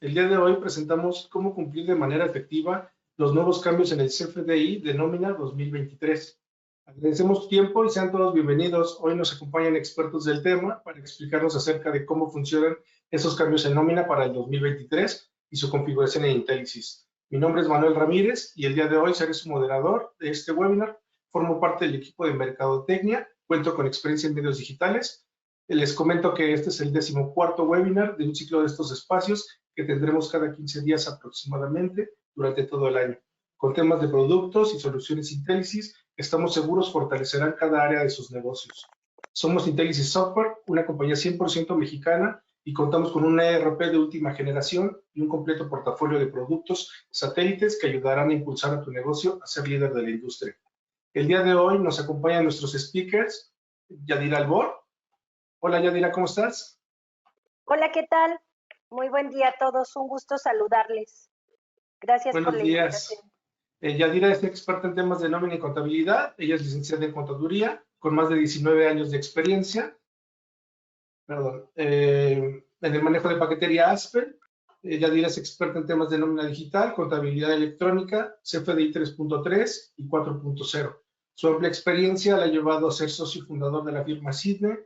El día de hoy presentamos cómo cumplir de manera efectiva los nuevos cambios en el CFDI de nómina 2023. Agradecemos su tiempo y sean todos bienvenidos. Hoy nos acompañan expertos del tema para explicarnos acerca de cómo funcionan esos cambios en nómina para el 2023 y su configuración en Intelisys. Mi nombre es Manuel Ramírez y el día de hoy seré su moderador de este webinar. Formo parte del equipo de Mercadotecnia, cuento con experiencia en medios digitales. Les comento que este es el 14º webinar de un ciclo de estos espacios que tendremos cada 15 días aproximadamente durante todo el año. Con temas de productos y soluciones Intelisys, estamos seguros fortalecerán cada área de sus negocios. Somos Intelisys Software, una compañía 100% mexicana y contamos con un ERP de última generación y un completo portafolio de productos satélites que ayudarán a impulsar a tu negocio a ser líder de la industria. El día de hoy nos acompañan nuestros speakers, Yadira Albor. Hola Yadira, ¿cómo estás? Hola, ¿qué tal? Muy buen día a todos, un gusto saludarles. Gracias por la invitación. Yadira es experta en temas de nómina y contabilidad. Ella es licenciada en contaduría, con más de 19 años de experiencia. En el manejo de paquetería Aspen. Yadira es experta en temas de nómina digital, contabilidad electrónica, CFDI 3.3 y 4.0. Su amplia experiencia la ha llevado a ser socio fundador de la firma Sidney,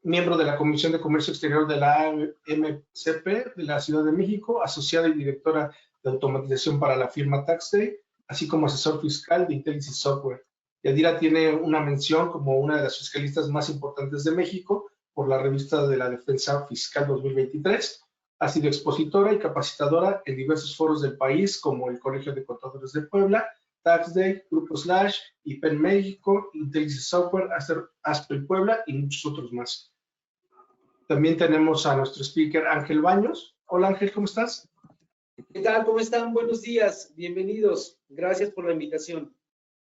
miembro de la Comisión de Comercio Exterior de la AMCP de la Ciudad de México, asociada y directora de automatización para la firma TaxDay, así como asesor fiscal de Intelisys Software. Yadira tiene una mención como una de las fiscalistas más importantes de México por la revista de la Defensa Fiscal 2023. Ha sido expositora y capacitadora en diversos foros del país, como el Colegio de Contadores de Puebla, TaxDay, Grupo Slash, IPEN México, Intelisys Software, Aspen Puebla y muchos otros más. También tenemos a nuestro speaker Ángel Baños. Hola Ángel, ¿cómo estás? ¿Qué tal? ¿Cómo están? Buenos días, bienvenidos. Gracias por la invitación.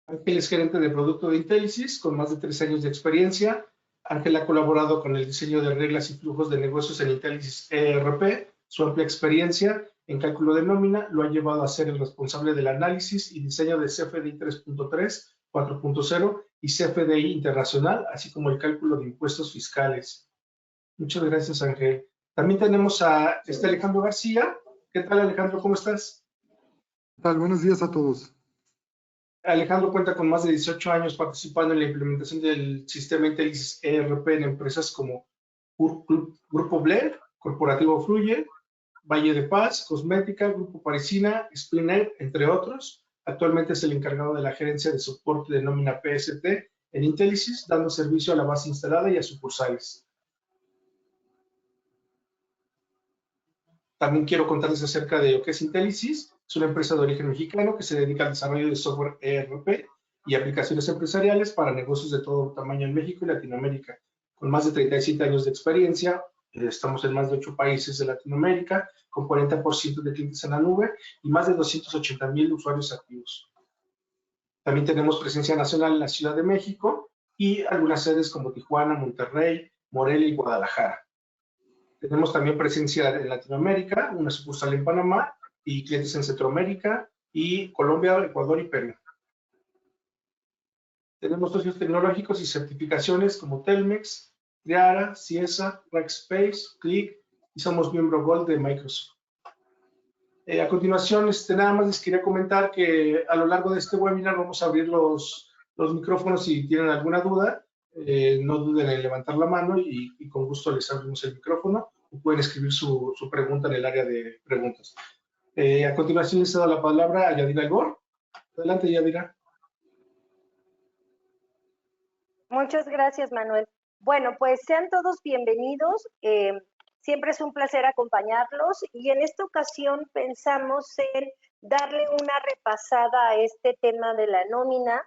Ángel es gerente de producto de Intelisys con más de 3 años de experiencia. Ángel ha colaborado con el diseño de reglas y flujos de negocios en Intelisys ERP. Su amplia experiencia en cálculo de nómina lo ha llevado a ser el responsable del análisis y diseño de CFDI 3.3, 4.0 y CFDI internacional, así como el cálculo de impuestos fiscales. Muchas gracias, Ángel. También tenemos a Alejandro García. ¿Qué tal, Alejandro? ¿Cómo estás? ¿Qué tal? Buenos días a todos. Alejandro cuenta con más de 18 años participando en la implementación del sistema Intelisys ERP en empresas como Grupo Blair, Corporativo Fluye, Valle de Paz, Cosmética, Grupo Parisina, Spinner, entre otros. Actualmente es el encargado de la gerencia de soporte de nómina PST en Intelisys, dando servicio a la base instalada y a sucursales. También quiero contarles acerca de lo que es Intelisys. Es una empresa de origen mexicano que se dedica al desarrollo de software ERP y aplicaciones empresariales para negocios de todo tamaño en México y Latinoamérica. Con más de 37 años de experiencia, estamos en más de 8 países de Latinoamérica, con 40% de clientes en la nube y más de 280,000 usuarios activos. También tenemos presencia nacional en la Ciudad de México y algunas sedes como Tijuana, Monterrey, Morelia y Guadalajara. Tenemos también presencia en Latinoamérica, una sucursal en Panamá y clientes en Centroamérica y Colombia, Ecuador y Perú. Tenemos socios tecnológicos y certificaciones como Telmex, Triara, Ciesa, Rackspace, Click y somos miembro Gold de Microsoft. A continuación, nada más les quería comentar que a lo largo de este webinar vamos a abrir los micrófonos si tienen alguna duda. No duden en levantar la mano y con gusto les abrimos el micrófono o pueden escribir su pregunta en el área de preguntas. A continuación les cedo la palabra a Yadira Albor. Adelante, Yadira. Muchas gracias, Manuel. Bueno, pues sean todos bienvenidos. Siempre es un placer acompañarlos y en esta ocasión pensamos en darle una repasada a este tema de la nómina,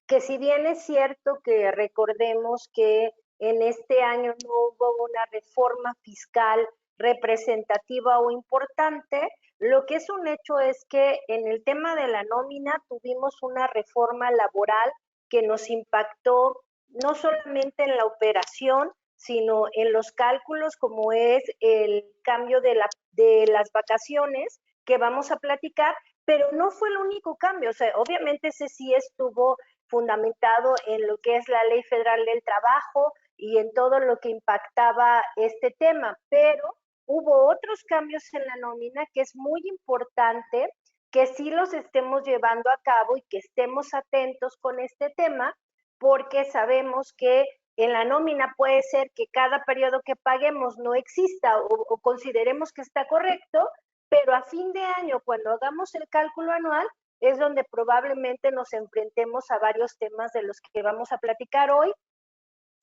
que si bien es cierto que recordemos que en este año no hubo una reforma fiscal representativa o importante, lo que es un hecho es que en el tema de la nómina tuvimos una reforma laboral que nos impactó no solamente en la operación, sino en los cálculos, como es el cambio de las vacaciones que vamos a platicar, pero no fue el único cambio. O sea, obviamente ese sí estuvo fundamentado en lo que es la Ley Federal del Trabajo y en todo lo que impactaba este tema, pero hubo otros cambios en la nómina que es muy importante que sí los estemos llevando a cabo y que estemos atentos con este tema, porque sabemos que en la nómina puede ser que cada periodo que paguemos no exista o consideremos que está correcto, pero a fin de año, cuando hagamos el cálculo anual, es donde probablemente nos enfrentemos a varios temas de los que vamos a platicar hoy.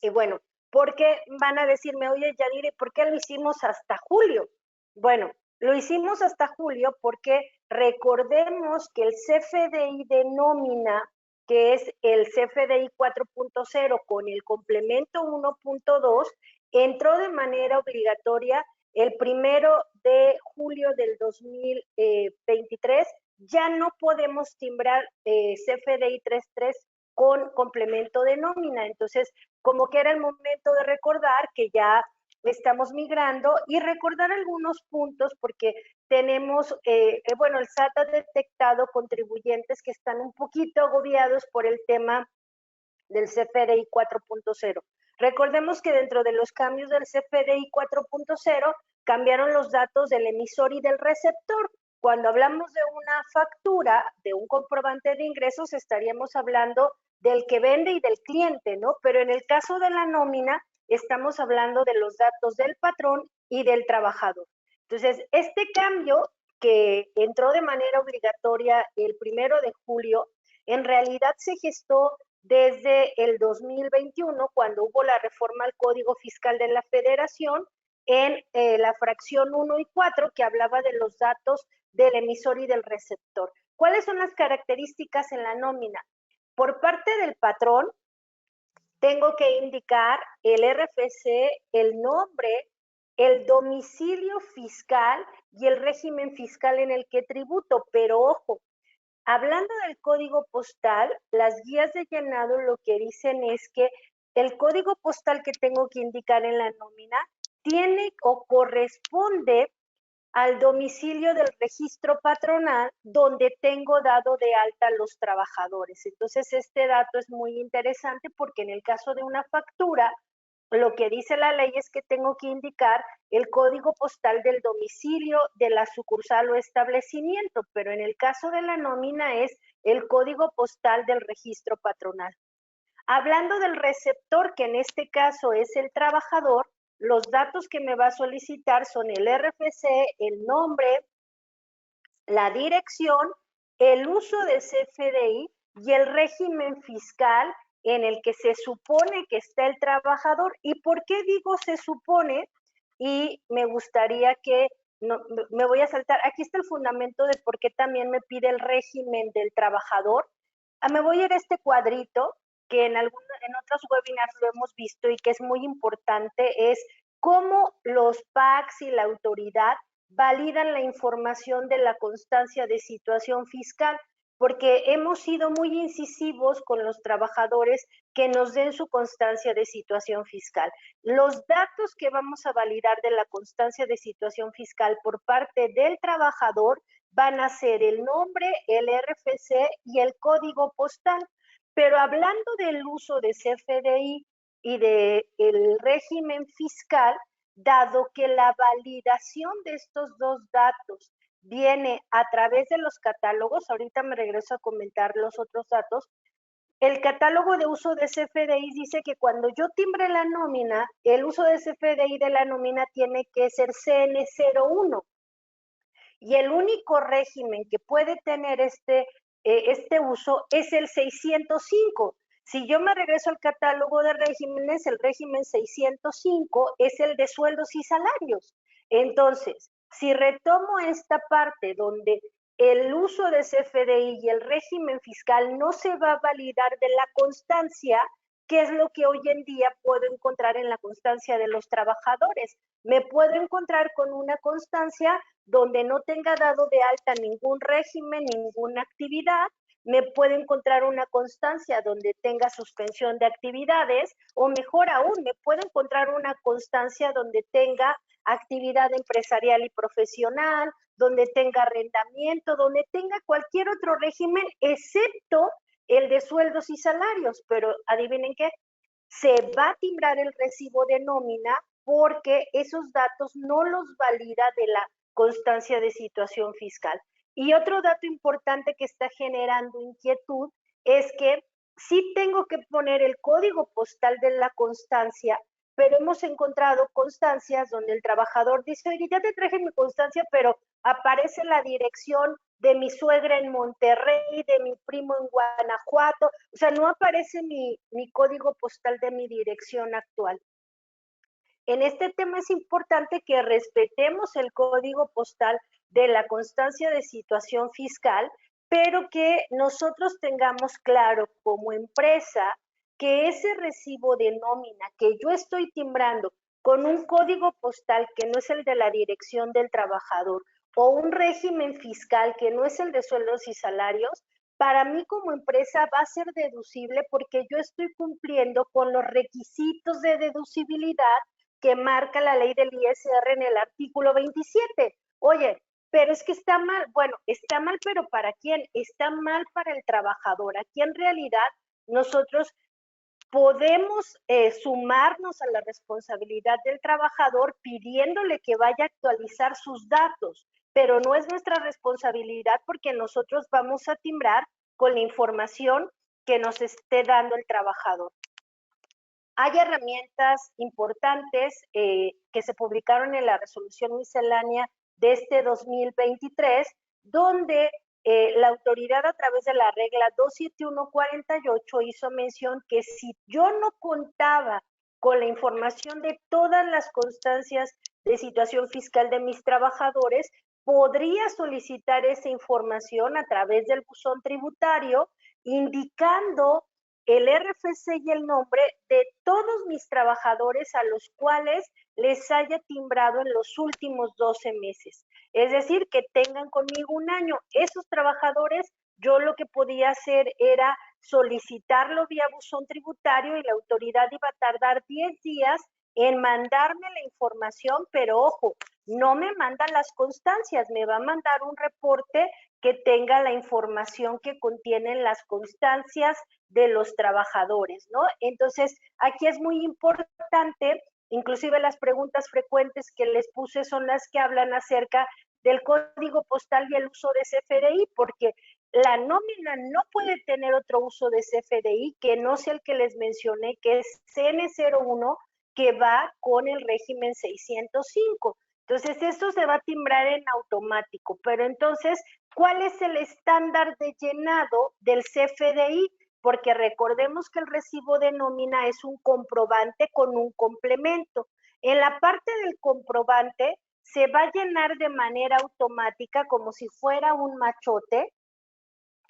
Y bueno, porque van a decirme, oye, Yadire, ¿por qué lo hicimos hasta julio? Bueno, lo hicimos hasta julio porque recordemos que el CFDI de nómina, que es el CFDI 4.0 con el complemento 1.2, entró de manera obligatoria el 1 de julio del 2023. Ya no podemos timbrar CFDI 3.3 con complemento de nómina. Entonces, como que era el momento de recordar que ya estamos migrando y recordar algunos puntos porque tenemos, bueno, el SAT ha detectado contribuyentes que están un poquito agobiados por el tema del CFDI 4.0. Recordemos que dentro de los cambios del CFDI 4.0 cambiaron los datos del emisor y del receptor. Cuando hablamos de una factura, de un comprobante de ingresos, estaríamos hablando del que vende y del cliente, ¿no? Pero en el caso de la nómina, estamos hablando de los datos del patrón y del trabajador. Entonces, este cambio que entró de manera obligatoria el 1 de julio, en realidad se gestó desde el 2021, cuando hubo la reforma al Código Fiscal de la Federación, en la fracción 1 y 4, que hablaba de los datos del emisor y del receptor. ¿Cuáles son las características en la nómina? Por parte del patrón, tengo que indicar el RFC, el nombre, el domicilio fiscal y el régimen fiscal en el que tributo. Pero ojo, hablando del código postal, las guías de llenado lo que dicen es que el código postal que tengo que indicar en la nómina tiene o corresponde al domicilio del registro patronal donde tengo dado de alta a los trabajadores. Entonces, este dato es muy interesante porque en el caso de una factura, lo que dice la ley es que tengo que indicar el código postal del domicilio de la sucursal o establecimiento, pero en el caso de la nómina es el código postal del registro patronal. Hablando del receptor, que en este caso es el trabajador, los datos que me va a solicitar son el RFC, el nombre, la dirección, el uso de CFDI y el régimen fiscal en el que se supone que está el trabajador. ¿Y por qué digo se supone? Y me gustaría que, no, me voy a saltar, aquí está el fundamento de por qué también me pide el régimen del trabajador. Me voy a ir a este cuadrito que en otros webinars lo hemos visto y que es muy importante, es cómo los PACs y la autoridad validan la información de la constancia de situación fiscal, porque hemos sido muy incisivos con los trabajadores que nos den su constancia de situación fiscal. Los datos que vamos a validar de la constancia de situación fiscal por parte del trabajador van a ser el nombre, el RFC y el código postal. Pero hablando del uso de CFDI y del régimen fiscal, dado que la validación de estos dos datos viene a través de los catálogos, ahorita me regreso a comentar los otros datos, el catálogo de uso de CFDI dice que cuando yo timbre la nómina, el uso de CFDI de la nómina tiene que ser CN01. Y el único régimen que puede tener este uso es el 605. Si yo me regreso al catálogo de regímenes, el régimen 605 es el de sueldos y salarios. Entonces, si retomo esta parte donde el uso de CFDI y el régimen fiscal no se va a validar de la constancia, ¿qué es lo que hoy en día puedo encontrar en la constancia de los trabajadores? Me puedo encontrar con una constancia donde no tenga dado de alta ningún régimen, ninguna actividad. Me puedo encontrar una constancia donde tenga suspensión de actividades, o mejor aún, me puedo encontrar una constancia donde tenga actividad empresarial y profesional, donde tenga arrendamiento, donde tenga cualquier otro régimen, excepto el de sueldos y salarios. Pero adivinen qué, se va a timbrar el recibo de nómina porque esos datos no los valida de la constancia de situación fiscal. Y otro dato importante que está generando inquietud es que sí tengo que poner el código postal de la constancia, pero hemos encontrado constancias donde el trabajador dice, oye, ya te traje mi constancia, pero aparece la dirección de mi suegra en Monterrey, de mi primo en Guanajuato, o sea, no aparece mi código postal de mi dirección actual. En este tema es importante que respetemos el código postal de la constancia de situación fiscal, pero que nosotros tengamos claro como empresa que ese recibo de nómina que yo estoy timbrando con un código postal que no es el de la dirección del trabajador o un régimen fiscal que no es el de sueldos y salarios, para mí como empresa va a ser deducible porque yo estoy cumpliendo con los requisitos de deducibilidad que marca la ley del ISR en el artículo 27. Oye, pero es que está mal. Bueno, está mal, pero ¿para quién? Está mal para el trabajador. Aquí en realidad nosotros podemos sumarnos a la responsabilidad del trabajador pidiéndole que vaya a actualizar sus datos, pero no es nuestra responsabilidad porque nosotros vamos a timbrar con la información que nos esté dando el trabajador. Hay herramientas importantes que se publicaron en la resolución miscelánea de este 2023, donde la autoridad a través de la regla 27148 hizo mención que si yo no contaba con la información de todas las constancias de situación fiscal de mis trabajadores, podría solicitar esa información a través del buzón tributario, indicando el RFC y el nombre de todos mis trabajadores a los cuales les haya timbrado en los últimos 12 meses. Es decir, que tengan conmigo un año. Esos trabajadores, yo lo que podía hacer era solicitarlo vía buzón tributario y la autoridad iba a tardar 10 días en mandarme la información, pero ojo, no me manda las constancias, me va a mandar un reporte que tenga la información que contienen las constancias de los trabajadores, ¿no? Entonces, aquí es muy importante, inclusive las preguntas frecuentes que les puse son las que hablan acerca del código postal y el uso de CFDI, porque la nómina no puede tener otro uso de CFDI que no sea el que les mencioné, que es CN01, que va con el régimen 605. Entonces, esto se va a timbrar en automático, pero entonces, ¿cuál es el estándar de llenado del CFDI? Porque recordemos que el recibo de nómina es un comprobante con un complemento. En la parte del comprobante se va a llenar de manera automática como si fuera un machote,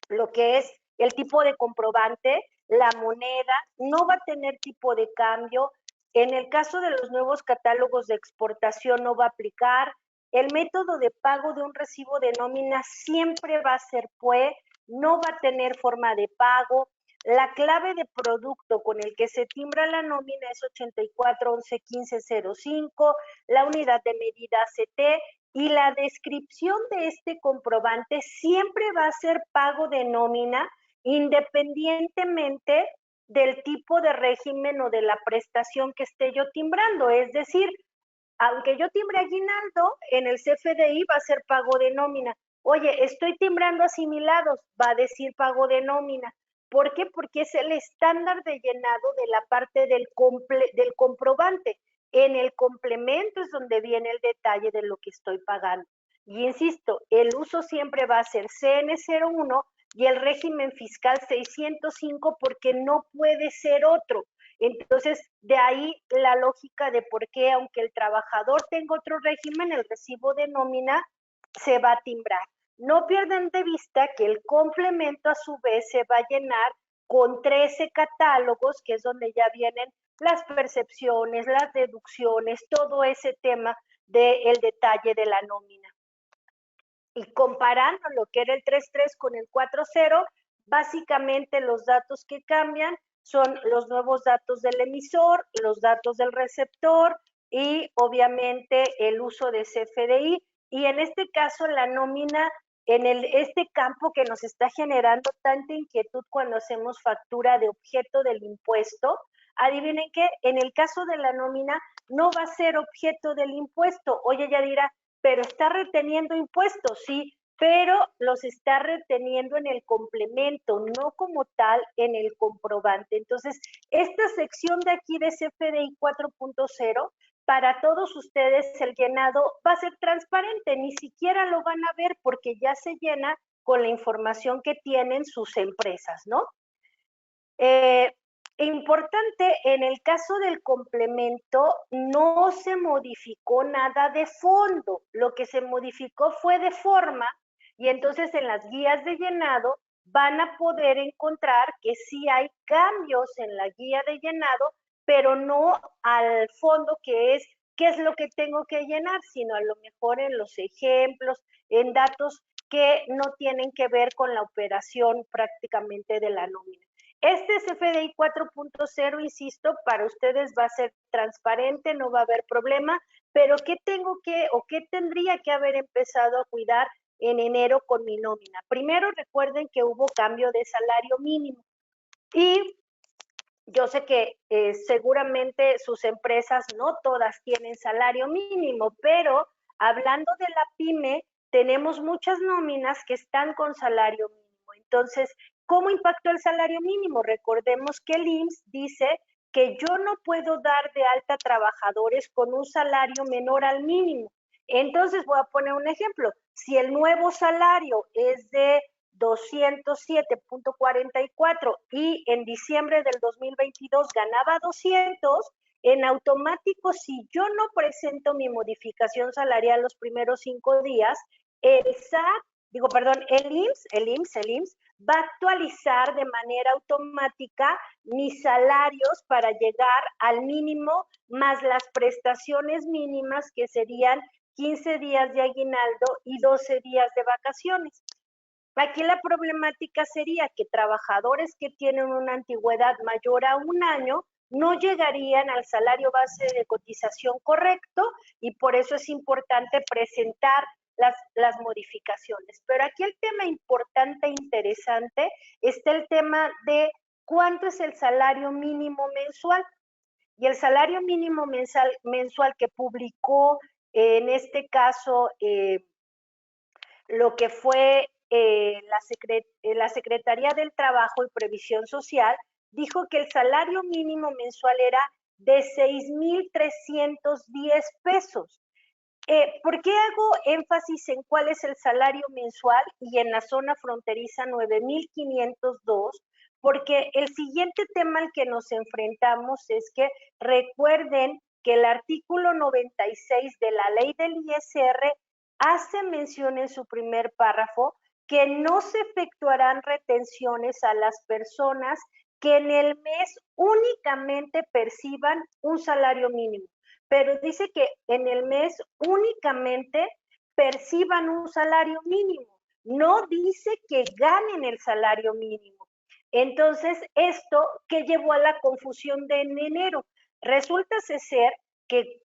lo que es el tipo de comprobante, la moneda, no va a tener tipo de cambio. En el caso de los nuevos catálogos de exportación no va a aplicar. El método de pago de un recibo de nómina siempre va a ser PUE, no va a tener forma de pago. La clave de producto con el que se timbra la nómina es 84111505, la unidad de medida CT, y la descripción de este comprobante siempre va a ser pago de nómina independientemente del tipo de régimen o de la prestación que esté yo timbrando. Es decir, aunque yo timbre aguinaldo, en el CFDI va a ser pago de nómina. Oye, estoy timbrando asimilados, va a decir pago de nómina. ¿Por qué? Porque es el estándar de llenado de la parte del comprobante. En el complemento es donde viene el detalle de lo que estoy pagando. Y insisto, el uso siempre va a ser CN01 y el régimen fiscal 605 porque no puede ser otro. Entonces, de ahí la lógica de por qué, aunque el trabajador tenga otro régimen, el recibo de nómina se va a timbrar. No pierdan de vista que el complemento a su vez se va a llenar con 13 catálogos, que es donde ya vienen las percepciones, las deducciones, todo ese tema del detalle de la nómina. Y comparando lo que era el 3.3 con el 4.0, básicamente los datos que cambian son los nuevos datos del emisor, los datos del receptor y obviamente el uso de CFDI. Y en este caso la nómina, en este campo que nos está generando tanta inquietud cuando hacemos factura de objeto del impuesto, adivinen qué, en el caso de la nómina no va a ser objeto del impuesto. Oye, ella dirá, pero está reteniendo impuestos, sí, pero los está reteniendo en el complemento, no como tal en el comprobante. Entonces, esta sección de aquí de CFDI 4.0, para todos ustedes el llenado va a ser transparente, ni siquiera lo van a ver porque ya se llena con la información que tienen sus empresas, ¿no? Importante, en el caso del complemento no se modificó nada de fondo, lo que se modificó fue de forma, y entonces en las guías de llenado van a poder encontrar que sí hay cambios en la guía de llenado, pero no al fondo, que es qué es lo que tengo que llenar, sino a lo mejor en los ejemplos, en datos que no tienen que ver con la operación prácticamente de la nómina. Este CFDI 4.0, insisto, para ustedes va a ser transparente, no va a haber problema, pero ¿qué tengo que o qué tendría que haber empezado a cuidar en enero con mi nómina? Primero, recuerden que hubo cambio de salario mínimo y yo sé que seguramente sus empresas no todas tienen salario mínimo, pero hablando de la pyme, tenemos muchas nóminas que están con salario mínimo. Entonces, ¿cómo impactó el salario mínimo? Recordemos que el IMSS dice que yo no puedo dar de alta trabajadores con un salario menor al mínimo. Entonces, voy a poner un ejemplo. Si el nuevo salario es de 207.44 y en diciembre del 2022 ganaba 200, en automático, si yo no presento mi modificación salarial los primeros 5 días, el SAT, el IMSS va a actualizar de manera automática mis salarios para llegar al mínimo más las prestaciones mínimas, que serían 15 días de aguinaldo y 12 días de vacaciones. Aquí la problemática sería que trabajadores que tienen una antigüedad mayor a 1 año no llegarían al salario base de cotización correcto, y por eso es importante presentar las modificaciones. Pero aquí el tema importante e interesante está el tema de cuánto es el salario mínimo mensual. Y el salario mínimo mensual que publicó en este caso lo que fue la Secretaría del Trabajo y Previsión Social, dijo que el salario mínimo mensual era de 6,310 pesos. ¿Por qué hago énfasis en cuál es el salario mensual y en la zona fronteriza 9,502? Porque el siguiente tema al que nos enfrentamos es que recuerden que el artículo 96 de la ley del ISR hace mención en su primer párrafo que no se efectuarán retenciones a las personas que en el mes únicamente perciban un salario mínimo. Pero dice que en el mes únicamente perciban un salario mínimo, no dice que ganen el salario mínimo. Entonces, esto que llevó a la confusión de en enero, resulta ser que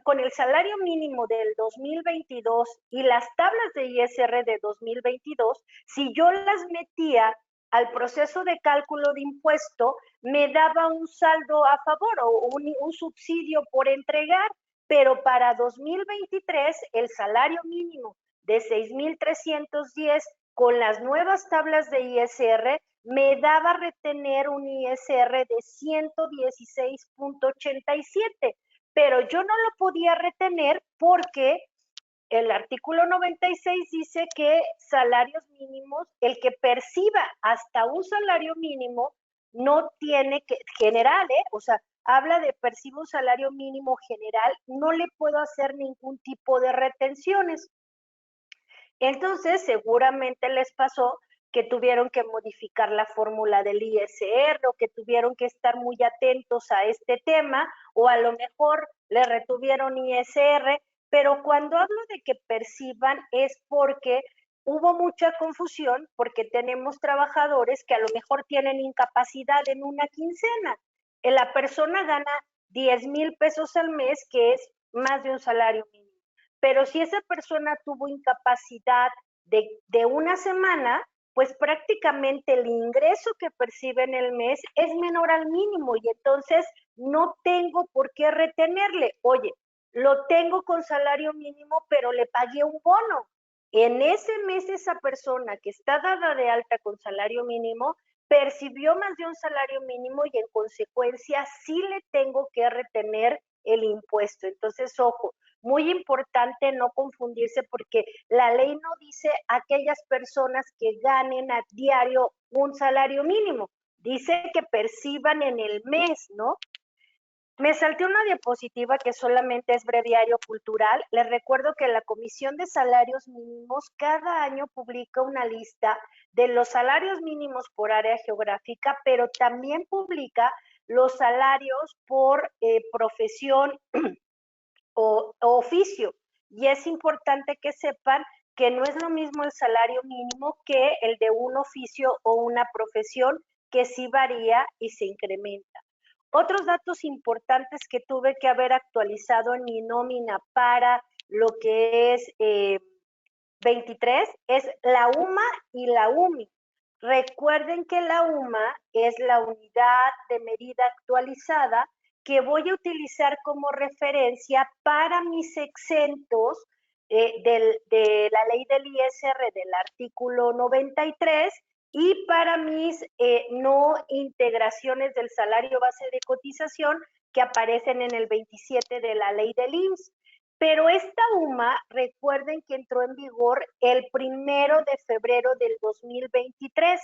con el salario mínimo del 2022 y las tablas de ISR de 2022, si yo las metía al proceso de cálculo de impuesto, me daba un saldo a favor o un subsidio por entregar, pero para 2023 el salario mínimo de 6,310 con las nuevas tablas de ISR me daba retener un ISR de 116.87, pero yo no lo podía retener porque el artículo 96 dice que salarios mínimos, el que perciba hasta un salario mínimo no tiene que, general, o sea, habla de percibe un salario mínimo general, no le puedo hacer ningún tipo de retenciones. Entonces, seguramente les pasó que tuvieron que modificar la fórmula del ISR o que tuvieron que estar muy atentos a este tema, o a lo mejor le retuvieron ISR, pero cuando hablo de que perciban es porque hubo mucha confusión, porque tenemos trabajadores que a lo mejor tienen incapacidad en una quincena. La persona gana 10,000 pesos al mes, que es más de un salario mínimo. Pero si esa persona tuvo incapacidad de una semana, pues prácticamente el ingreso que percibe en el mes es menor al mínimo y entonces no tengo por qué retenerle. Oye, lo tengo con salario mínimo, pero le pagué un bono. En ese mes esa persona que está dada de alta con salario mínimo percibió más de un salario mínimo y en consecuencia sí le tengo que retener el impuesto. Entonces, ojo, muy importante no confundirse porque la ley no dice aquellas personas que ganen a diario un salario mínimo, dice que perciban en el mes, ¿no? Me salté una diapositiva que solamente es breviario cultural. Les recuerdo que la Comisión de Salarios Mínimos cada año publica una lista de los salarios mínimos por área geográfica, pero también publica los salarios por profesión o oficio. Y es importante que sepan que no es lo mismo el salario mínimo que el de un oficio o una profesión, que sí varía y se incrementa. Otros datos importantes que tuve que haber actualizado en mi nómina para lo que es 23 es la UMA y la UMI. Recuerden que la UMA es la unidad de medida actualizada que voy a utilizar como referencia para mis exentos de la ley del ISR del artículo 93 y para mis no integraciones del salario base de cotización que aparecen en el 27 de la ley del IMSS. Pero esta UMA, recuerden que entró en vigor el 1 de febrero del 2023.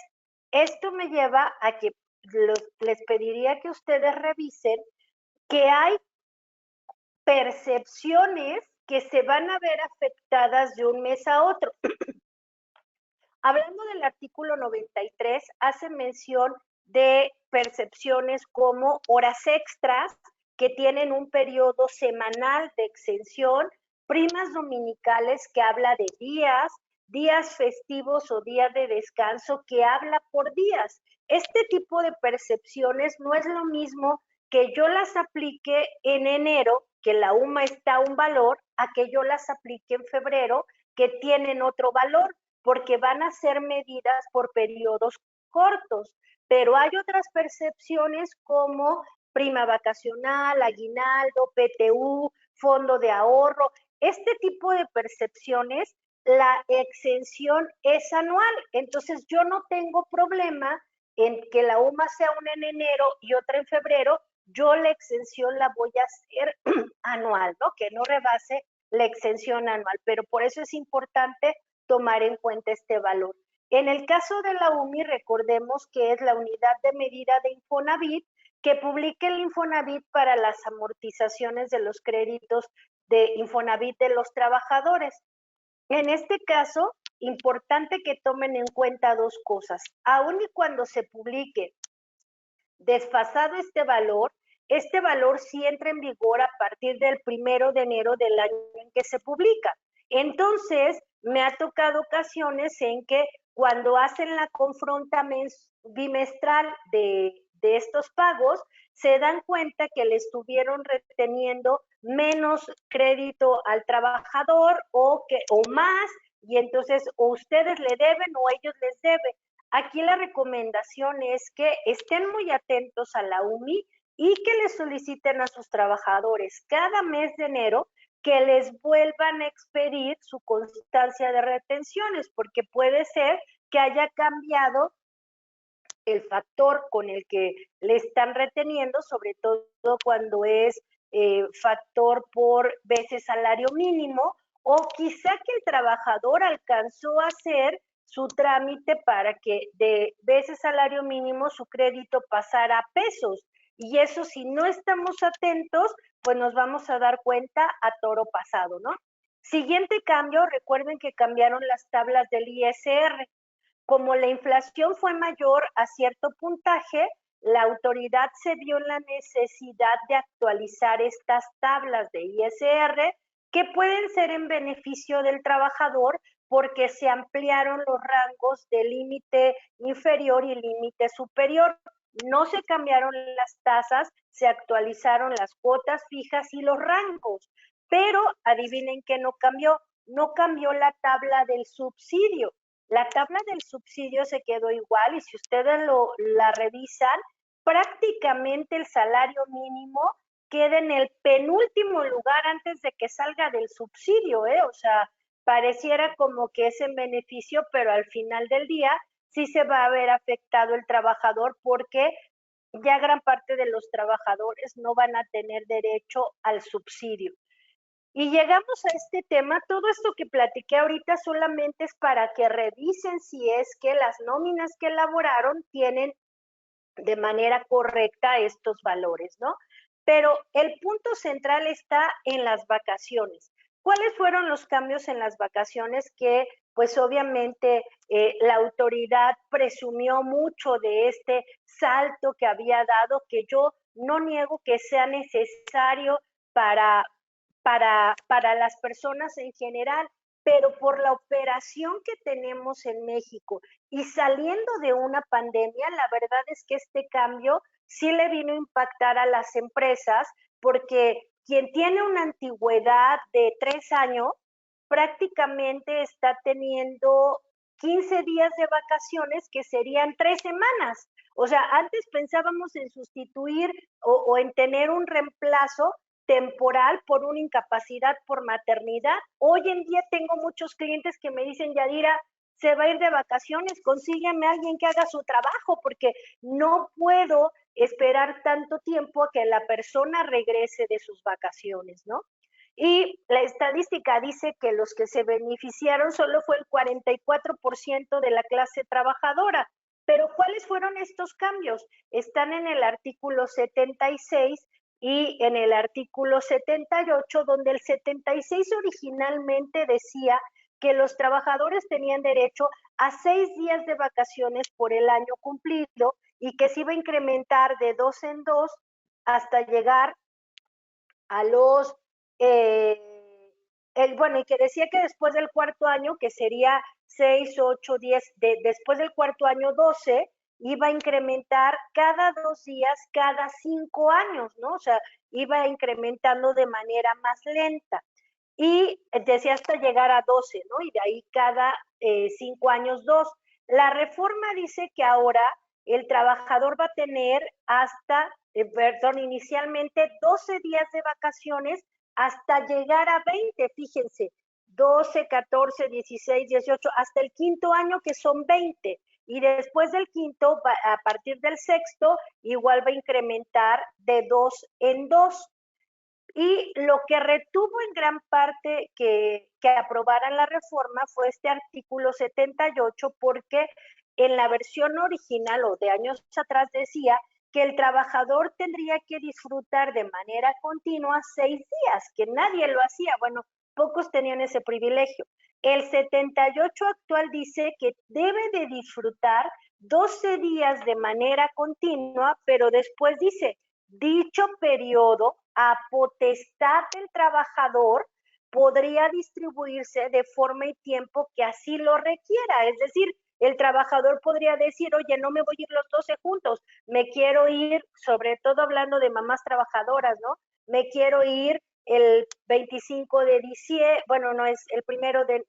Esto me lleva a que les pediría que ustedes revisen que hay percepciones que se van a ver afectadas de un mes a otro. Hablando del artículo 93, hace mención de percepciones como horas extras, que tienen un periodo semanal de exención, primas dominicales, que habla de días, días festivos o días de descanso, que habla por días. Este tipo de percepciones no es lo mismo que yo las aplique en enero, que la UMA está a un valor, a que yo las aplique en febrero, que tienen otro valor, porque van a ser medidas por periodos cortos, pero hay otras percepciones como prima vacacional, aguinaldo, PTU, fondo de ahorro. Este tipo de percepciones, la exención es anual, entonces yo no tengo problema en que la UMA sea una en enero y otra en febrero, yo la exención la voy a hacer anual, ¿no? Que no rebase la exención anual, pero por eso es importante tomar en cuenta este valor. En el caso de la UMI, recordemos que es la unidad de medida de Infonavit, que publica el Infonavit para las amortizaciones de los créditos de Infonavit de los trabajadores. En este caso, importante que tomen en cuenta dos cosas. Aun y cuando se publique desfasado este valor sí entra en vigor a partir del 1 de enero del año en que se publica. Entonces, me ha tocado ocasiones en que cuando hacen la confronta bimestral de estos pagos, se dan cuenta que le estuvieron reteniendo menos crédito al trabajador o más, y entonces o ustedes le deben o ellos les deben. Aquí la recomendación es que estén muy atentos a la UMI y que les soliciten a sus trabajadores cada mes de enero que les vuelvan a expedir su constancia de retenciones, porque puede ser que haya cambiado el factor con el que le están reteniendo, sobre todo cuando es factor por veces salario mínimo, o quizá que el trabajador alcanzó a hacer su trámite para que de veces salario mínimo su crédito pasara a pesos. Y eso, si no estamos atentos, pues nos vamos a dar cuenta a toro pasado, ¿no? Siguiente cambio, recuerden que cambiaron las tablas del ISR. Como la inflación fue mayor a cierto puntaje, la autoridad se vio en la necesidad de actualizar estas tablas de ISR que pueden ser en beneficio del trabajador porque se ampliaron los rangos de límite inferior y límite superior. No se cambiaron las tasas, se actualizaron las cuotas fijas y los rangos, pero adivinen qué no cambió la tabla del subsidio. La tabla del subsidio se quedó igual y si ustedes la revisan, prácticamente el salario mínimo queda en el penúltimo lugar antes de que salga del subsidio, o sea, pareciera como que es en beneficio, pero al final del día sí se va a ver afectado el trabajador porque ya gran parte de los trabajadores no van a tener derecho al subsidio. Y llegamos a este tema, todo esto que platiqué ahorita solamente es para que revisen si es que las nóminas que elaboraron tienen de manera correcta estos valores, ¿no? Pero el punto central está en las vacaciones. ¿Cuáles fueron los cambios en las vacaciones que, pues obviamente, la autoridad presumió mucho de este salto que había dado, que yo no niego que sea necesario para las personas en general, pero por la operación que tenemos en México y saliendo de una pandemia, la verdad es que este cambio sí le vino a impactar a las empresas, porque quien tiene una antigüedad de 3 años prácticamente está teniendo 15 días de vacaciones, que serían 3 semanas. O sea, antes pensábamos en sustituir o en tener un reemplazo temporal por una incapacidad por maternidad. Hoy en día tengo muchos clientes que me dicen, Yadira, se va a ir de vacaciones, consígueme a alguien que haga su trabajo, porque no puedo esperar tanto tiempo a que la persona regrese de sus vacaciones, ¿no? Y la estadística dice que los que se beneficiaron solo fue el 44% de la clase trabajadora. Pero ¿cuáles fueron estos cambios? Están en el artículo 76 y en el artículo 78, donde el 76 originalmente decía que los trabajadores tenían derecho a 6 días de vacaciones por el año cumplido y que se iba a incrementar de 2 en 2 hasta llegar a los, bueno, y que decía que después del cuarto año, que sería 6, 8, 10, después del cuarto año 12, iba a incrementar cada 2 días, cada 5 años, ¿no? O sea, iba incrementando de manera más lenta. Y decía hasta llegar a 12, ¿no? Y de ahí cada 5 años 2. La reforma dice que ahora el trabajador va a tener hasta, inicialmente 12 días de vacaciones hasta llegar a 20, fíjense, 12, 14, 16, 18, hasta el quinto año que son 20. Y después del quinto, a partir del sexto, igual va a incrementar de 2 en 2. Y lo que retuvo en gran parte que aprobaran la reforma fue este artículo 78, porque en la versión original o de años atrás decía que el trabajador tendría que disfrutar de manera continua 6 días, que nadie lo hacía. Bueno, pocos tenían ese privilegio. El 78 actual dice que debe de disfrutar 12 días de manera continua, pero después dice, dicho periodo a potestad del trabajador podría distribuirse de forma y tiempo que así lo requiera. Es decir, el trabajador podría decir, oye, no me voy a ir los 12 juntos, me quiero ir, sobre todo hablando de mamás trabajadoras, ¿no? Me quiero ir el 25 de diciembre, bueno, no es el primero de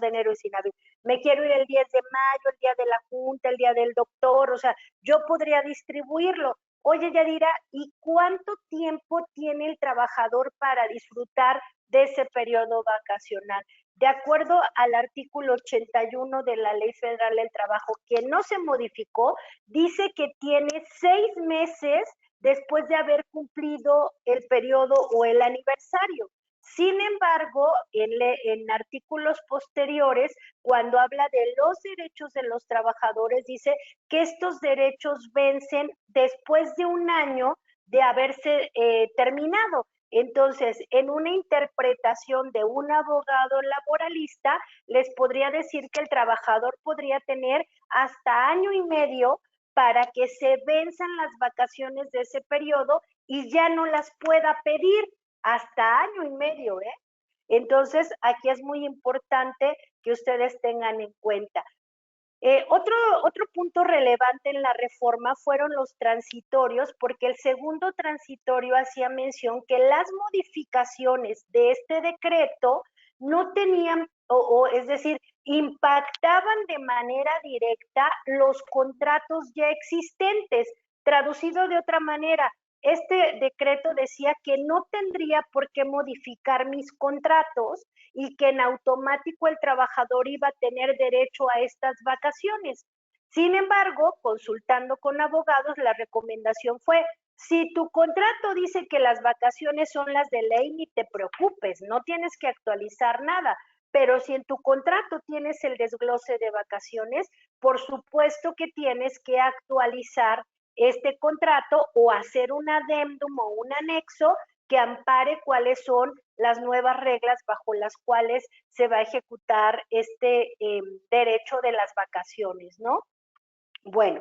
enero es inhábil. Me quiero ir el 10 de mayo, el día de la junta, el día del doctor, o sea, yo podría distribuirlo. Oye, Yadira, ¿y cuánto tiempo tiene el trabajador para disfrutar de ese periodo vacacional? De acuerdo al artículo 81 de la Ley Federal del Trabajo, que no se modificó, dice que tiene 6 meses después de haber cumplido el periodo o el aniversario. Sin embargo, en artículos posteriores, cuando habla de los derechos de los trabajadores, dice que estos derechos vencen después de un año de haberse terminado. Entonces, en una interpretación de un abogado laboralista, les podría decir que el trabajador podría tener hasta año y medio para que se venzan las vacaciones de ese periodo y ya no las pueda pedir hasta año y medio, ¿eh? Entonces, aquí es muy importante que ustedes tengan en cuenta. Otro punto relevante en la reforma fueron los transitorios, porque el segundo transitorio hacía mención que las modificaciones de este decreto no tenían, es decir, impactaban de manera directa los contratos ya existentes. Traducido de otra manera, este decreto decía que no tendría por qué modificar mis contratos y que en automático el trabajador iba a tener derecho a estas vacaciones. Sin embargo, consultando con abogados, la recomendación fue: si tu contrato dice que las vacaciones son las de ley, ni te preocupes, no tienes que actualizar nada. Pero si en tu contrato tienes el desglose de vacaciones, por supuesto que tienes que actualizar este contrato o hacer un adendum o un anexo que ampare cuáles son las nuevas reglas bajo las cuales se va a ejecutar este derecho de las vacaciones, ¿no? Bueno,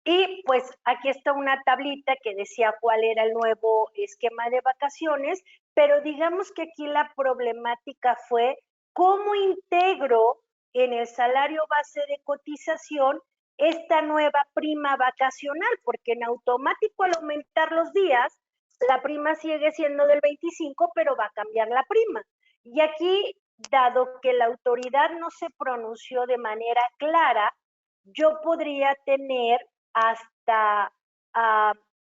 y pues aquí está una tablita que decía cuál era el nuevo esquema de vacaciones, pero digamos que aquí la problemática fue cómo integro en el salario base de cotización esta nueva prima vacacional, porque en automático al aumentar los días, la prima sigue siendo del 25, pero va a cambiar la prima. Y aquí, dado que la autoridad no se pronunció de manera clara, yo podría tener hasta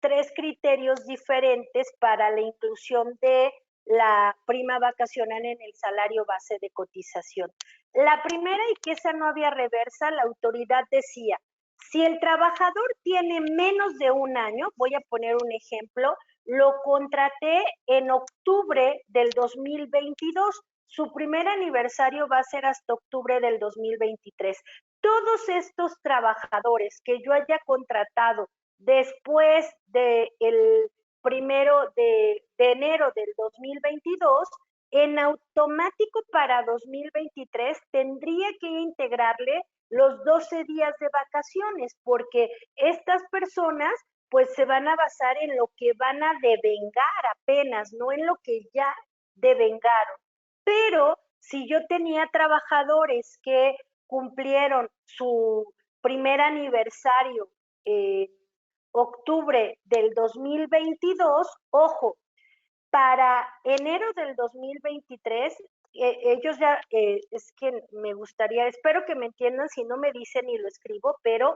3 criterios diferentes para la inclusión de la prima vacacional en el salario base de cotización. La primera, y que esa no había reversa, la autoridad decía: si el trabajador tiene menos de un año, voy a poner un ejemplo, lo contraté en octubre del 2022, su primer aniversario va a ser hasta octubre del 2023. Todos estos trabajadores que yo haya contratado después del 1 de enero del 2022, en automático para 2023 tendría que integrarle los 12 días de vacaciones, porque estas personas pues se van a basar en lo que van a devengar apenas, no en lo que ya devengaron. Pero si yo tenía trabajadores que cumplieron su primer aniversario octubre del 2022, ojo, para enero del 2023, ellos ya, es que me gustaría, espero que me entiendan, si no me dicen y lo escribo, pero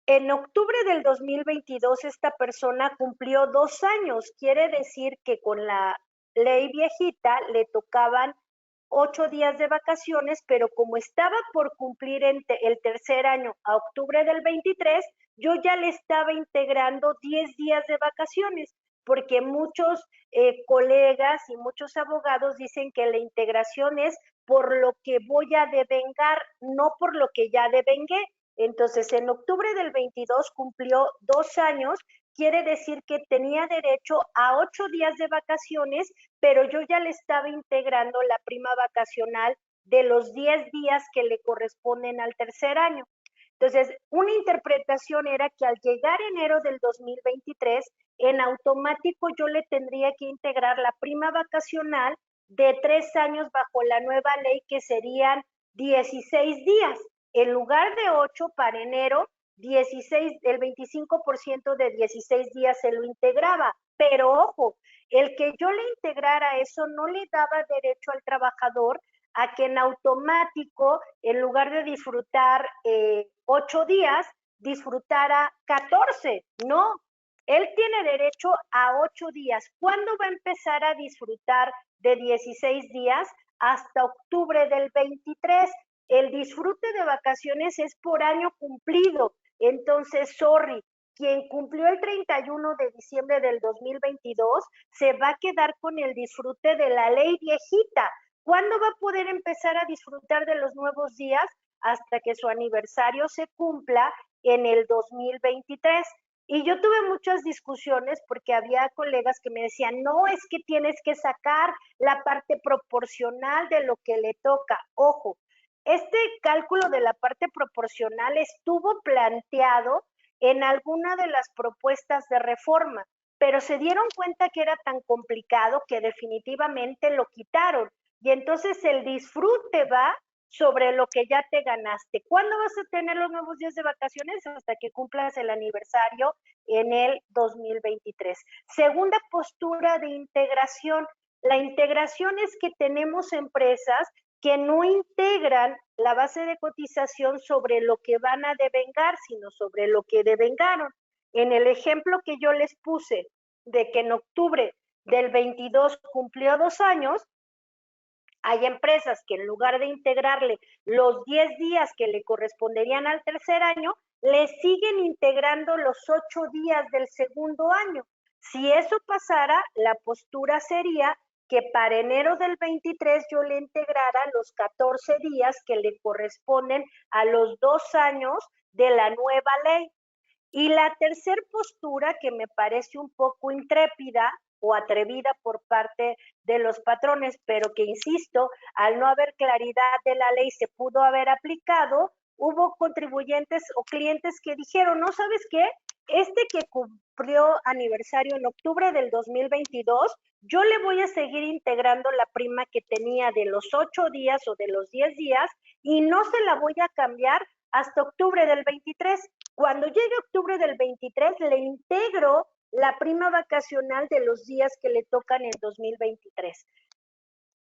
en octubre del 2022 esta persona cumplió 2 años, quiere decir que con la ley viejita le tocaban 8 días de vacaciones, pero como estaba por cumplir el tercer año a octubre del 23, yo ya le estaba integrando 10 días de vacaciones, porque muchos colegas y muchos abogados dicen que la integración es por lo que voy a devengar, no por lo que ya devengué. Entonces, en octubre del 22 cumplió 2 años, quiere decir que tenía derecho a 8 días de vacaciones, pero yo ya le estaba integrando la prima vacacional de los 10 días que le corresponden al tercer año. Entonces, una interpretación era que al llegar enero del 2023, en automático yo le tendría que integrar la prima vacacional de 3 años bajo la nueva ley, que serían 16 días. En lugar de 8 para enero, 16, el 25% de 16 días se lo integraba. Pero ojo, el que yo le integrara eso no le daba derecho al trabajador a que en automático, en lugar de disfrutar 8 días, disfrutara 14. No, él tiene derecho a 8 días. ¿Cuándo va a empezar a disfrutar de 16 días? Hasta octubre del 23. El disfrute de vacaciones es por año cumplido. Entonces, sorry, quien cumplió el 31 de diciembre del 2022 se va a quedar con el disfrute de la ley viejita. ¿Cuándo va a poder empezar a disfrutar de los nuevos días? Hasta que su aniversario se cumpla en el 2023. Y yo tuve muchas discusiones porque había colegas que me decían: no, es que tienes que sacar la parte proporcional de lo que le toca. Ojo, este cálculo de la parte proporcional estuvo planteado en alguna de las propuestas de reforma, pero se dieron cuenta que era tan complicado que definitivamente lo quitaron. Y entonces el disfrute va sobre lo que ya te ganaste. ¿Cuándo vas a tener los nuevos días de vacaciones? Hasta que cumplas el aniversario en el 2023. Segunda postura de integración. La integración es que tenemos empresas que no integran la base de cotización sobre lo que van a devengar, sino sobre lo que devengaron. En el ejemplo que yo les puse de que en octubre del 22 cumplió 2 años, hay empresas que en lugar de integrarle los 10 días que le corresponderían al tercer año, le siguen integrando los 8 días del segundo año. Si eso pasara, la postura sería que para enero del 23 yo le integrara los 14 días que le corresponden a los 2 años de la nueva ley. Y la tercera postura, que me parece un poco intrépida o atrevida por parte de los patrones, pero que, insisto, al no haber claridad de la ley se pudo haber aplicado, hubo contribuyentes o clientes que dijeron, ¿no sabes qué? Este que cumplió aniversario en octubre del 2022, yo le voy a seguir integrando la prima que tenía de los 8 días o de los 10 días y no se la voy a cambiar hasta octubre del 23. Cuando llegue octubre del 23, le integro la prima vacacional de los días que le tocan en 2023.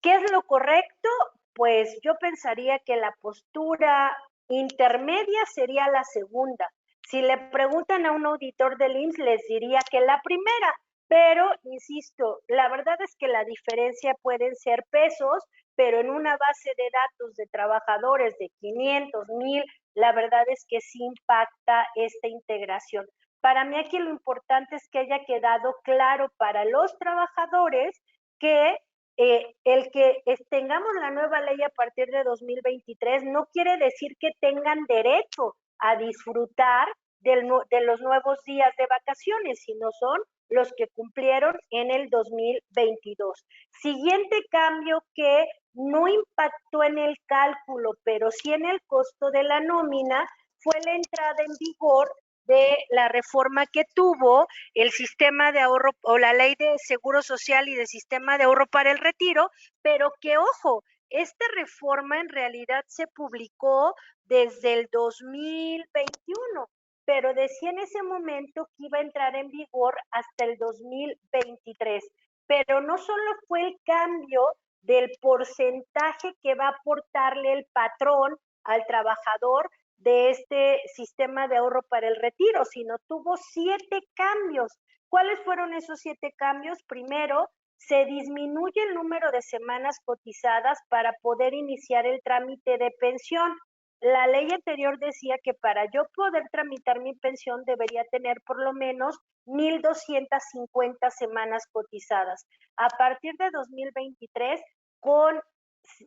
¿Qué es lo correcto? Pues yo pensaría que la postura intermedia sería la segunda. Si le preguntan a un auditor del IMSS, les diría que la primera, pero, insisto, la verdad es que la diferencia pueden ser pesos, pero en una base de datos de trabajadores de 500, 1000, la verdad es que sí impacta esta integración. Para mí aquí lo importante es que haya quedado claro para los trabajadores que el que tengamos la nueva ley a partir de 2023 no quiere decir que tengan derecho a disfrutar de los nuevos días de vacaciones, sino son los que cumplieron en el 2022. Siguiente cambio que no impactó en el cálculo, pero sí en el costo de la nómina, fue la entrada en vigor de la reforma que tuvo el sistema de ahorro o la ley de seguro social y de sistema de ahorro para el retiro, pero que, ojo, esta reforma en realidad se publicó desde el 2021, pero decía en ese momento que iba a entrar en vigor hasta el 2023. Pero no solo fue el cambio del porcentaje que va a aportarle el patrón al trabajador de este sistema de ahorro para el retiro, sino tuvo 7 cambios. ¿Cuáles fueron esos 7 cambios? Primero, se disminuye el número de semanas cotizadas para poder iniciar el trámite de pensión. La ley anterior decía que para yo poder tramitar mi pensión debería tener por lo menos 1,250 semanas cotizadas. A partir de 2023, con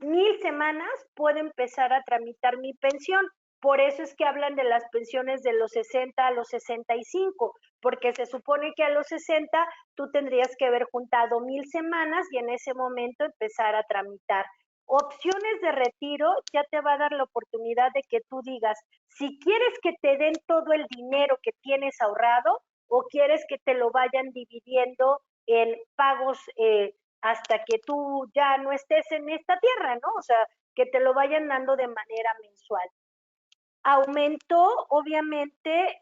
1,000 semanas puedo empezar a tramitar mi pensión. Por eso es que hablan de las pensiones de los 60 a los 65, porque se supone que a los 60 tú tendrías que haber juntado 1,000 semanas y en ese momento empezar a tramitar. Opciones de retiro ya te va a dar la oportunidad de que tú digas si quieres que te den todo el dinero que tienes ahorrado o quieres que te lo vayan dividiendo en pagos hasta que tú ya no estés en esta tierra, ¿no? O sea, que te lo vayan dando de manera mensual. Aumentó, obviamente,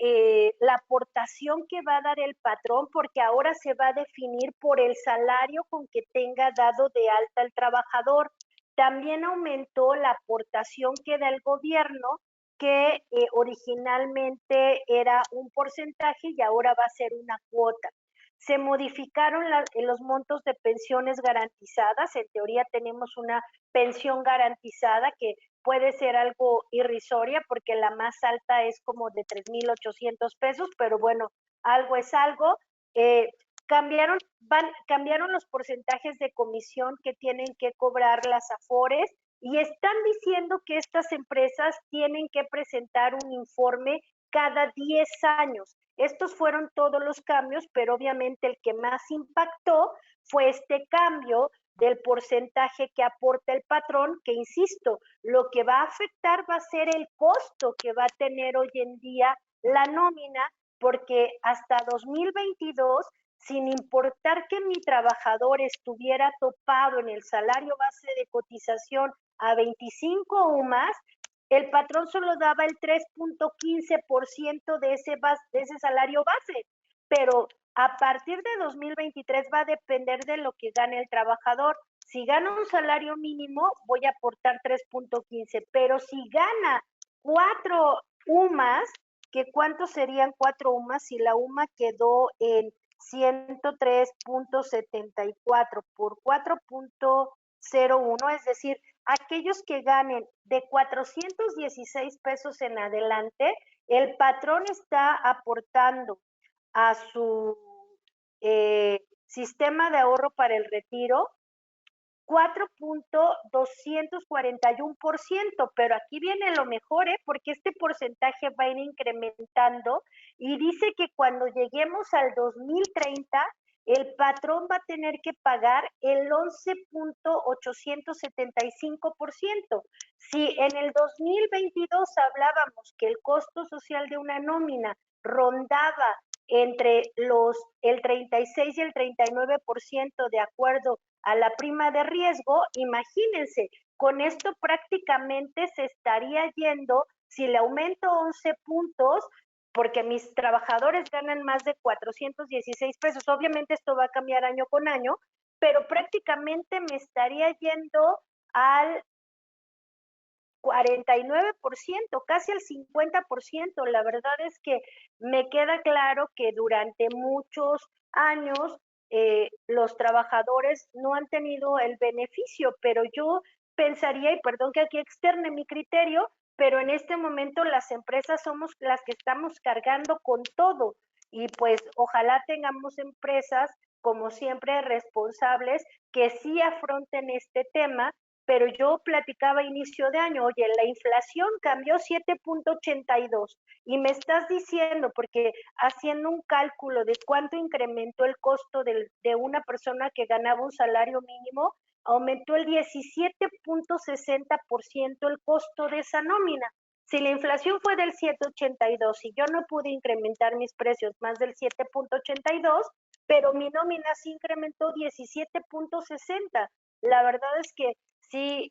la aportación que va a dar el patrón, porque ahora se va a definir por el salario con que tenga dado de alta el trabajador. También aumentó la aportación que da el gobierno, que originalmente era un porcentaje y ahora va a ser una cuota. Se modificaron los montos de pensiones garantizadas. En teoría tenemos una pensión garantizada que puede ser algo irrisoria porque la más alta es como de 3,800 pesos, pero bueno, algo es algo. Cambiaron los porcentajes de comisión que tienen que cobrar las Afores y están diciendo que estas empresas tienen que presentar un informe cada 10 años. Estos fueron todos los cambios, pero obviamente el que más impactó fue este cambio del porcentaje que aporta el patrón, que insisto, lo que va a afectar va a ser el costo que va a tener hoy en día la nómina, porque hasta 2022, sin importar que mi trabajador estuviera topado en el salario base de cotización a 25 o más, el patrón solo daba el 3,15% de ese salario base, pero a partir de 2023 va a depender de lo que gane el trabajador. Si gana un salario mínimo, voy a aportar 3.15, pero si gana 4 UMAS, ¿que cuántos serían 4 UMAS si la UMA quedó en 103.74 por 4.01? Es decir, aquellos que ganen de 416 pesos en adelante, el patrón está aportando a su sistema de ahorro para el retiro 4.241%, pero aquí viene lo mejor, porque este porcentaje va a ir incrementando y dice que cuando lleguemos al 2030, el patrón va a tener que pagar el 11.875%. Si en el 2022 hablábamos que el costo social de una nómina rondaba entre el 36 y el 39% de acuerdo a la prima de riesgo, imagínense, con esto prácticamente se estaría yendo, si le aumento 11 puntos, porque mis trabajadores ganan más de 416 pesos, obviamente esto va a cambiar año con año, pero prácticamente me estaría yendo al 49%, casi al 50%. La verdad es que me queda claro que durante muchos años los trabajadores no han tenido el beneficio, pero yo pensaría, y perdón que aquí externe mi criterio, pero en este momento las empresas somos las que estamos cargando con todo y pues ojalá tengamos empresas como siempre responsables que sí afronten este tema. Pero yo platicaba a inicio de año, oye, la inflación cambió 7.82 y me estás diciendo, porque haciendo un cálculo de cuánto incrementó el costo de una persona que ganaba un salario mínimo, aumentó el 17.60% el costo de esa nómina. Si la inflación fue del 7.82 y yo no pude incrementar mis precios más del 7.82, pero mi nómina sí incrementó 17.60. La verdad es que sí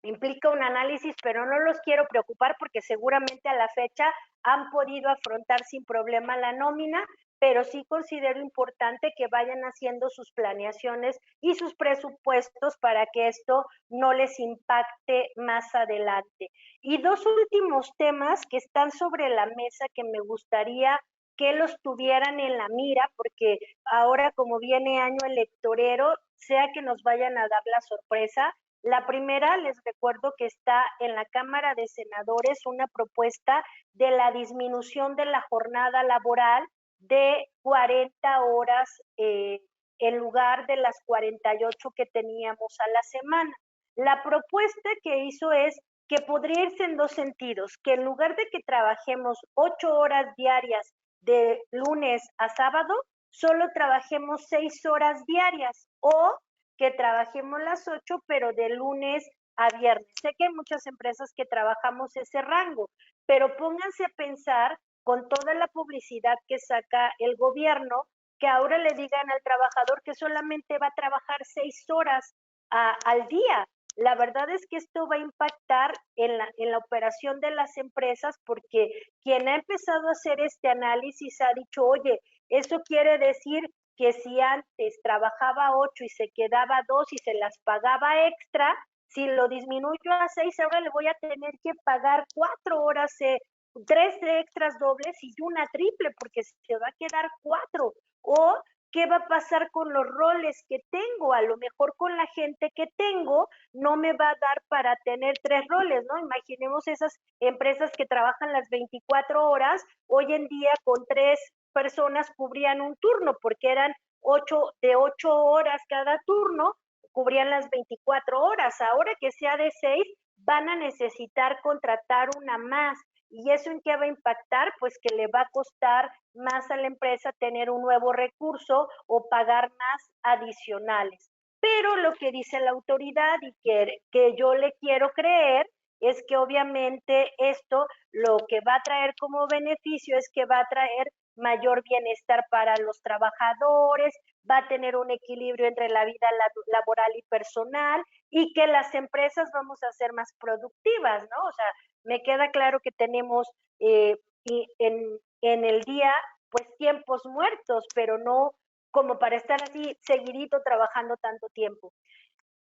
implica un análisis, pero no los quiero preocupar porque seguramente a la fecha han podido afrontar sin problema la nómina, pero sí considero importante que vayan haciendo sus planeaciones y sus presupuestos para que esto no les impacte más adelante. Y dos últimos temas que están sobre la mesa que me gustaría que los tuvieran en la mira, porque ahora como viene año electorero, sea que nos vayan a dar la sorpresa. La primera, les recuerdo que está en la Cámara de Senadores una propuesta de la disminución de la jornada laboral de 40 horas en lugar de las 48 que teníamos a la semana. La propuesta que hizo es que podría irse en dos sentidos, que en lugar de que trabajemos 8 horas diarias de lunes a sábado, solo trabajemos 6 horas diarias o que trabajemos las 8, pero de lunes a viernes. Sé que hay muchas empresas que trabajamos ese rango, pero pónganse a pensar con toda la publicidad que saca el gobierno, que ahora le digan al trabajador que solamente va a trabajar 6 horas al día. La verdad es que esto va a impactar en la operación de las empresas porque quien ha empezado a hacer este análisis ha dicho, oye, eso quiere decir que si antes trabajaba 8 y se quedaba 2 y se las pagaba extra, si lo disminuyo a 6, ahora le voy a tener que pagar 4 horas, 3 de extras dobles y una triple, porque se va a quedar 4. O ¿qué va a pasar con los roles que tengo? A lo mejor con la gente que tengo no me va a dar para tener 3 roles, ¿no? Imaginemos esas empresas que trabajan las 24 horas, hoy en día con 3 personas cubrían un turno porque eran 8 horas cada turno, cubrían las 24 horas. Ahora que sea de 6, van a necesitar contratar una más. ¿Y eso en qué va a impactar? Pues que le va a costar más a la empresa tener un nuevo recurso o pagar más adicionales. Pero lo que dice la autoridad y que yo le quiero creer es que obviamente esto lo que va a traer como beneficio es que va a traer mayor bienestar para los trabajadores, va a tener un equilibrio entre la vida laboral y personal y que las empresas vamos a ser más productivas, ¿no? O sea, me queda claro que tenemos en el día pues tiempos muertos, pero no como para estar así seguidito trabajando tanto tiempo.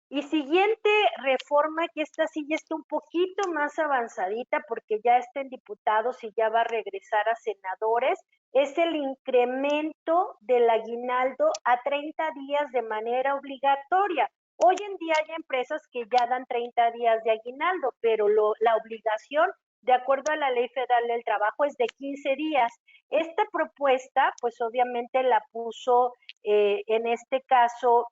Y siguiente reforma, que esta sí ya está un poquito más avanzadita porque ya está en diputados y ya va a regresar a senadores, es el incremento del aguinaldo a 30 días de manera obligatoria. Hoy en día hay empresas que ya dan 30 días de aguinaldo, pero la obligación, de acuerdo a la Ley Federal del Trabajo, es de 15 días. Esta propuesta, pues obviamente la puso, en este caso,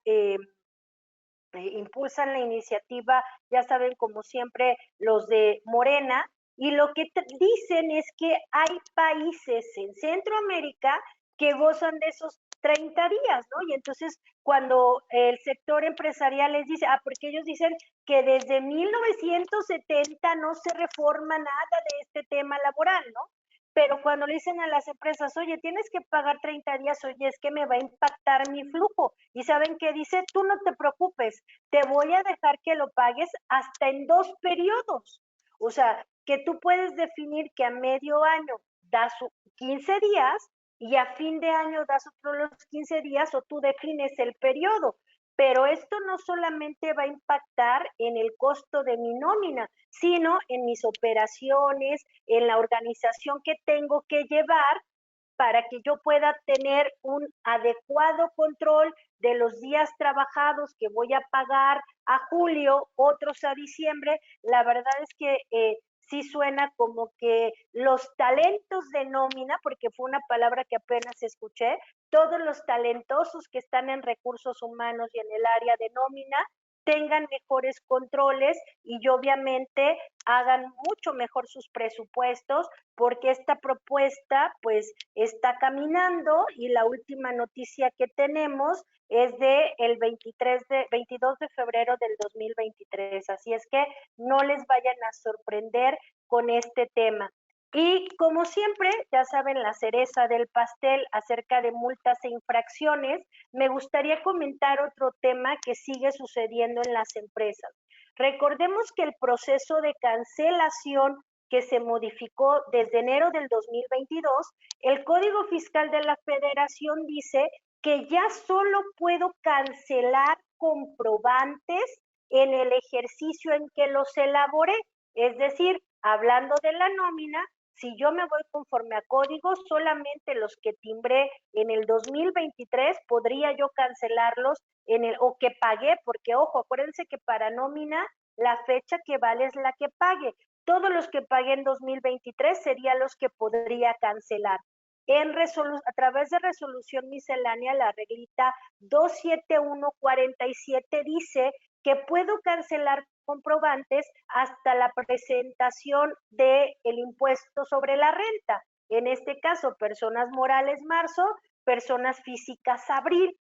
impulsan la iniciativa, ya saben, como siempre, los de Morena, y lo que dicen es que hay países en Centroamérica que gozan de esos 30 días, ¿no? Y entonces cuando el sector empresarial les dice, porque ellos dicen que desde 1970 no se reforma nada de este tema laboral, ¿no? Pero cuando le dicen a las empresas, oye, tienes que pagar 30 días, oye, es que me va a impactar mi flujo. ¿Y saben qué dice? Tú no te preocupes, te voy a dejar que lo pagues hasta en 2 periodos. O sea, que tú puedes definir que a medio año das 15 días y a fin de año das otros 15 días o tú defines el periodo. Pero esto no solamente va a impactar en el costo de mi nómina, sino en mis operaciones, en la organización que tengo que llevar para que yo pueda tener un adecuado control de los días trabajados que voy a pagar a julio, otros a diciembre. La verdad es que sí suena como que los talentos de nómina, porque fue una palabra que apenas escuché, todos los talentosos que están en recursos humanos y en el área de nómina tengan mejores controles y obviamente hagan mucho mejor sus presupuestos, porque esta propuesta pues está caminando y la última noticia que tenemos es de el 22 de febrero del 2023. Así es que no les vayan a sorprender con este tema. Y como siempre, ya saben, la cereza del pastel acerca de multas e infracciones, me gustaría comentar otro tema que sigue sucediendo en las empresas. Recordemos que el proceso de cancelación que se modificó desde enero del 2022, el Código Fiscal de la Federación dice que ya solo puedo cancelar comprobantes en el ejercicio en que los elaboré. Es decir, hablando de la nómina, si yo me voy conforme a código, solamente los que timbré en el 2023 podría yo cancelarlos o que pagué, porque ojo, acuérdense que para nómina la fecha que vale es la que pague. Todos los que pagué en 2023 serían los que podría cancelar. A través de resolución miscelánea, la reglita 27147 dice que puedo cancelar comprobantes hasta la presentación del impuesto sobre la renta. En este caso, personas morales marzo, personas físicas abril.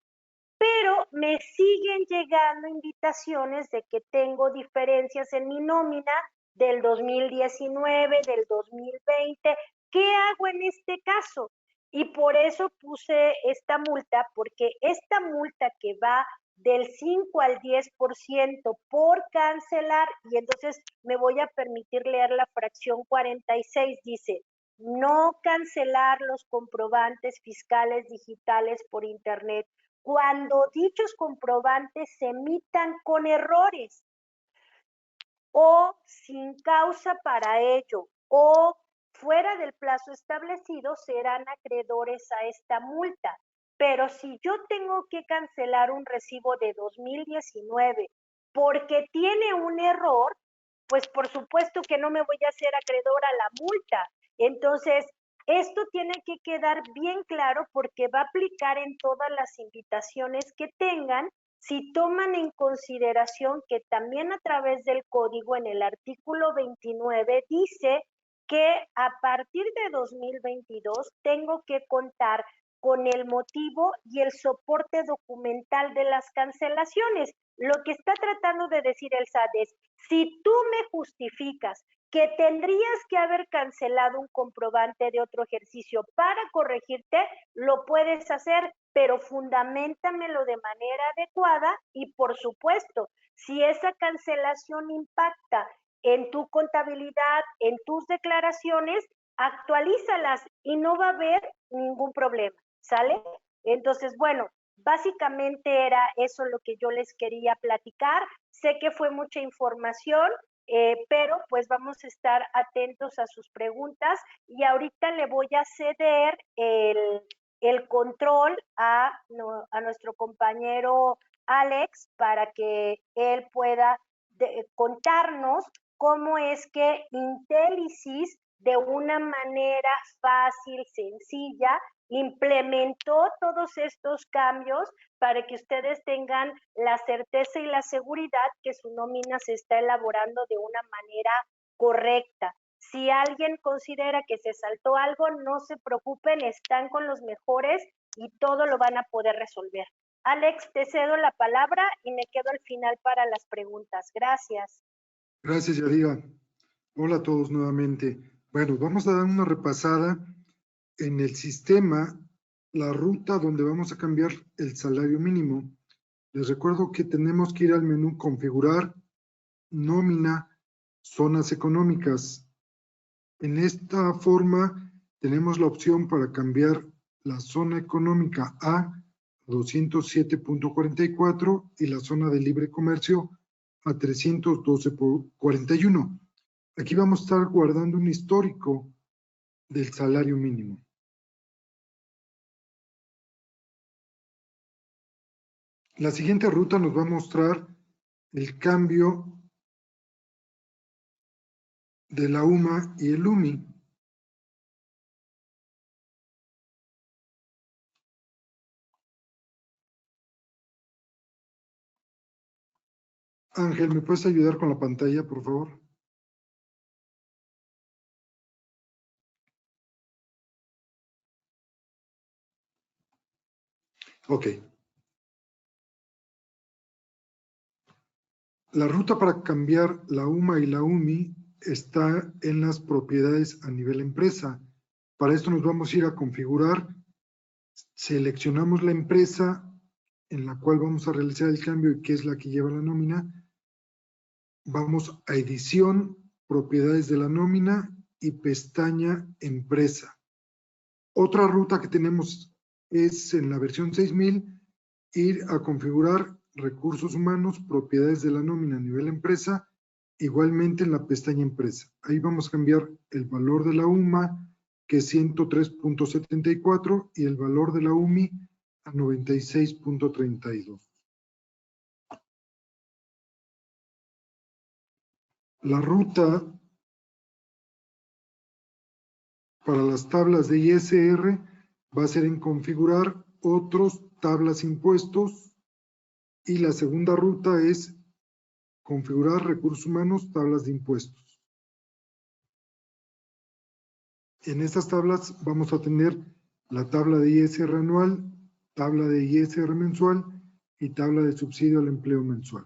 Pero me siguen llegando invitaciones de que tengo diferencias en mi nómina del 2019, del 2020. ¿Qué hago en este caso? Y por eso puse esta multa, porque esta multa que va del 5 al 10% por cancelar, y entonces me voy a permitir leer la fracción 46, dice, no cancelar los comprobantes fiscales digitales por internet cuando dichos comprobantes se emitan con errores o sin causa para ello o fuera del plazo establecido, serán acreedores a esta multa. Pero si yo tengo que cancelar un recibo de 2019 porque tiene un error, pues por supuesto que no me voy a hacer acreedor a la multa. Entonces, esto tiene que quedar bien claro porque va a aplicar en todas las invitaciones que tengan si toman en consideración que también a través del código en el artículo 29 dice que a partir de 2022 tengo que contar con el motivo y el soporte documental de las cancelaciones. Lo que está tratando de decir el SAT es, si tú me justificas que tendrías que haber cancelado un comprobante de otro ejercicio para corregirte, lo puedes hacer, pero fundamentamelo de manera adecuada y, por supuesto, si esa cancelación impacta en tu contabilidad, en tus declaraciones, actualízalas y no va a haber ningún problema, ¿sale? Entonces, bueno, Básicamente era eso lo que yo les quería platicar. Sé que fue mucha información, pero pues vamos a estar atentos a sus preguntas y ahorita le voy a ceder el control a nuestro compañero Alex para que él pueda contarnos cómo es que Intelisys de una manera fácil, sencilla, implementó todos estos cambios para que ustedes tengan la certeza y la seguridad que su nómina se está elaborando de una manera correcta. Si alguien considera que se saltó algo, no se preocupen, están con los mejores y todo lo van a poder resolver. Alex, te cedo la palabra y me quedo al final para las preguntas. Gracias. Gracias, Yadira. Hola a todos nuevamente. Bueno, vamos a dar una repasada en el sistema, la ruta donde vamos a cambiar el salario mínimo. Les recuerdo que tenemos que ir al menú Configurar, Nómina, Zonas Económicas. En esta forma tenemos la opción para cambiar la zona económica A 207.44 y la zona de libre comercio a 312.41. Aquí vamos a estar guardando un histórico del salario mínimo. La siguiente ruta nos va a mostrar el cambio de la UMA y el UMI. Ángel, ¿me puedes ayudar con la pantalla, por favor? Ok. La ruta para cambiar la UMA y la UMI está en las propiedades a nivel empresa. Para esto nos vamos a ir a configurar, seleccionamos la empresa en la cual vamos a realizar el cambio y que es la que lleva la nómina. Vamos a edición, propiedades de la nómina y pestaña empresa. Otra ruta que tenemos es en la versión 6000, ir a configurar recursos humanos, propiedades de la nómina a nivel empresa, igualmente en la pestaña empresa. Ahí vamos a cambiar el valor de la UMA, que es 103.74, y el valor de la UMI a 96.32. La ruta para las tablas de ISR va a ser en configurar otros, tablas impuestos, y la segunda ruta es configurar recursos humanos, tablas de impuestos. En estas tablas vamos a tener la tabla de ISR anual, tabla de ISR mensual y tabla de subsidio al empleo mensual.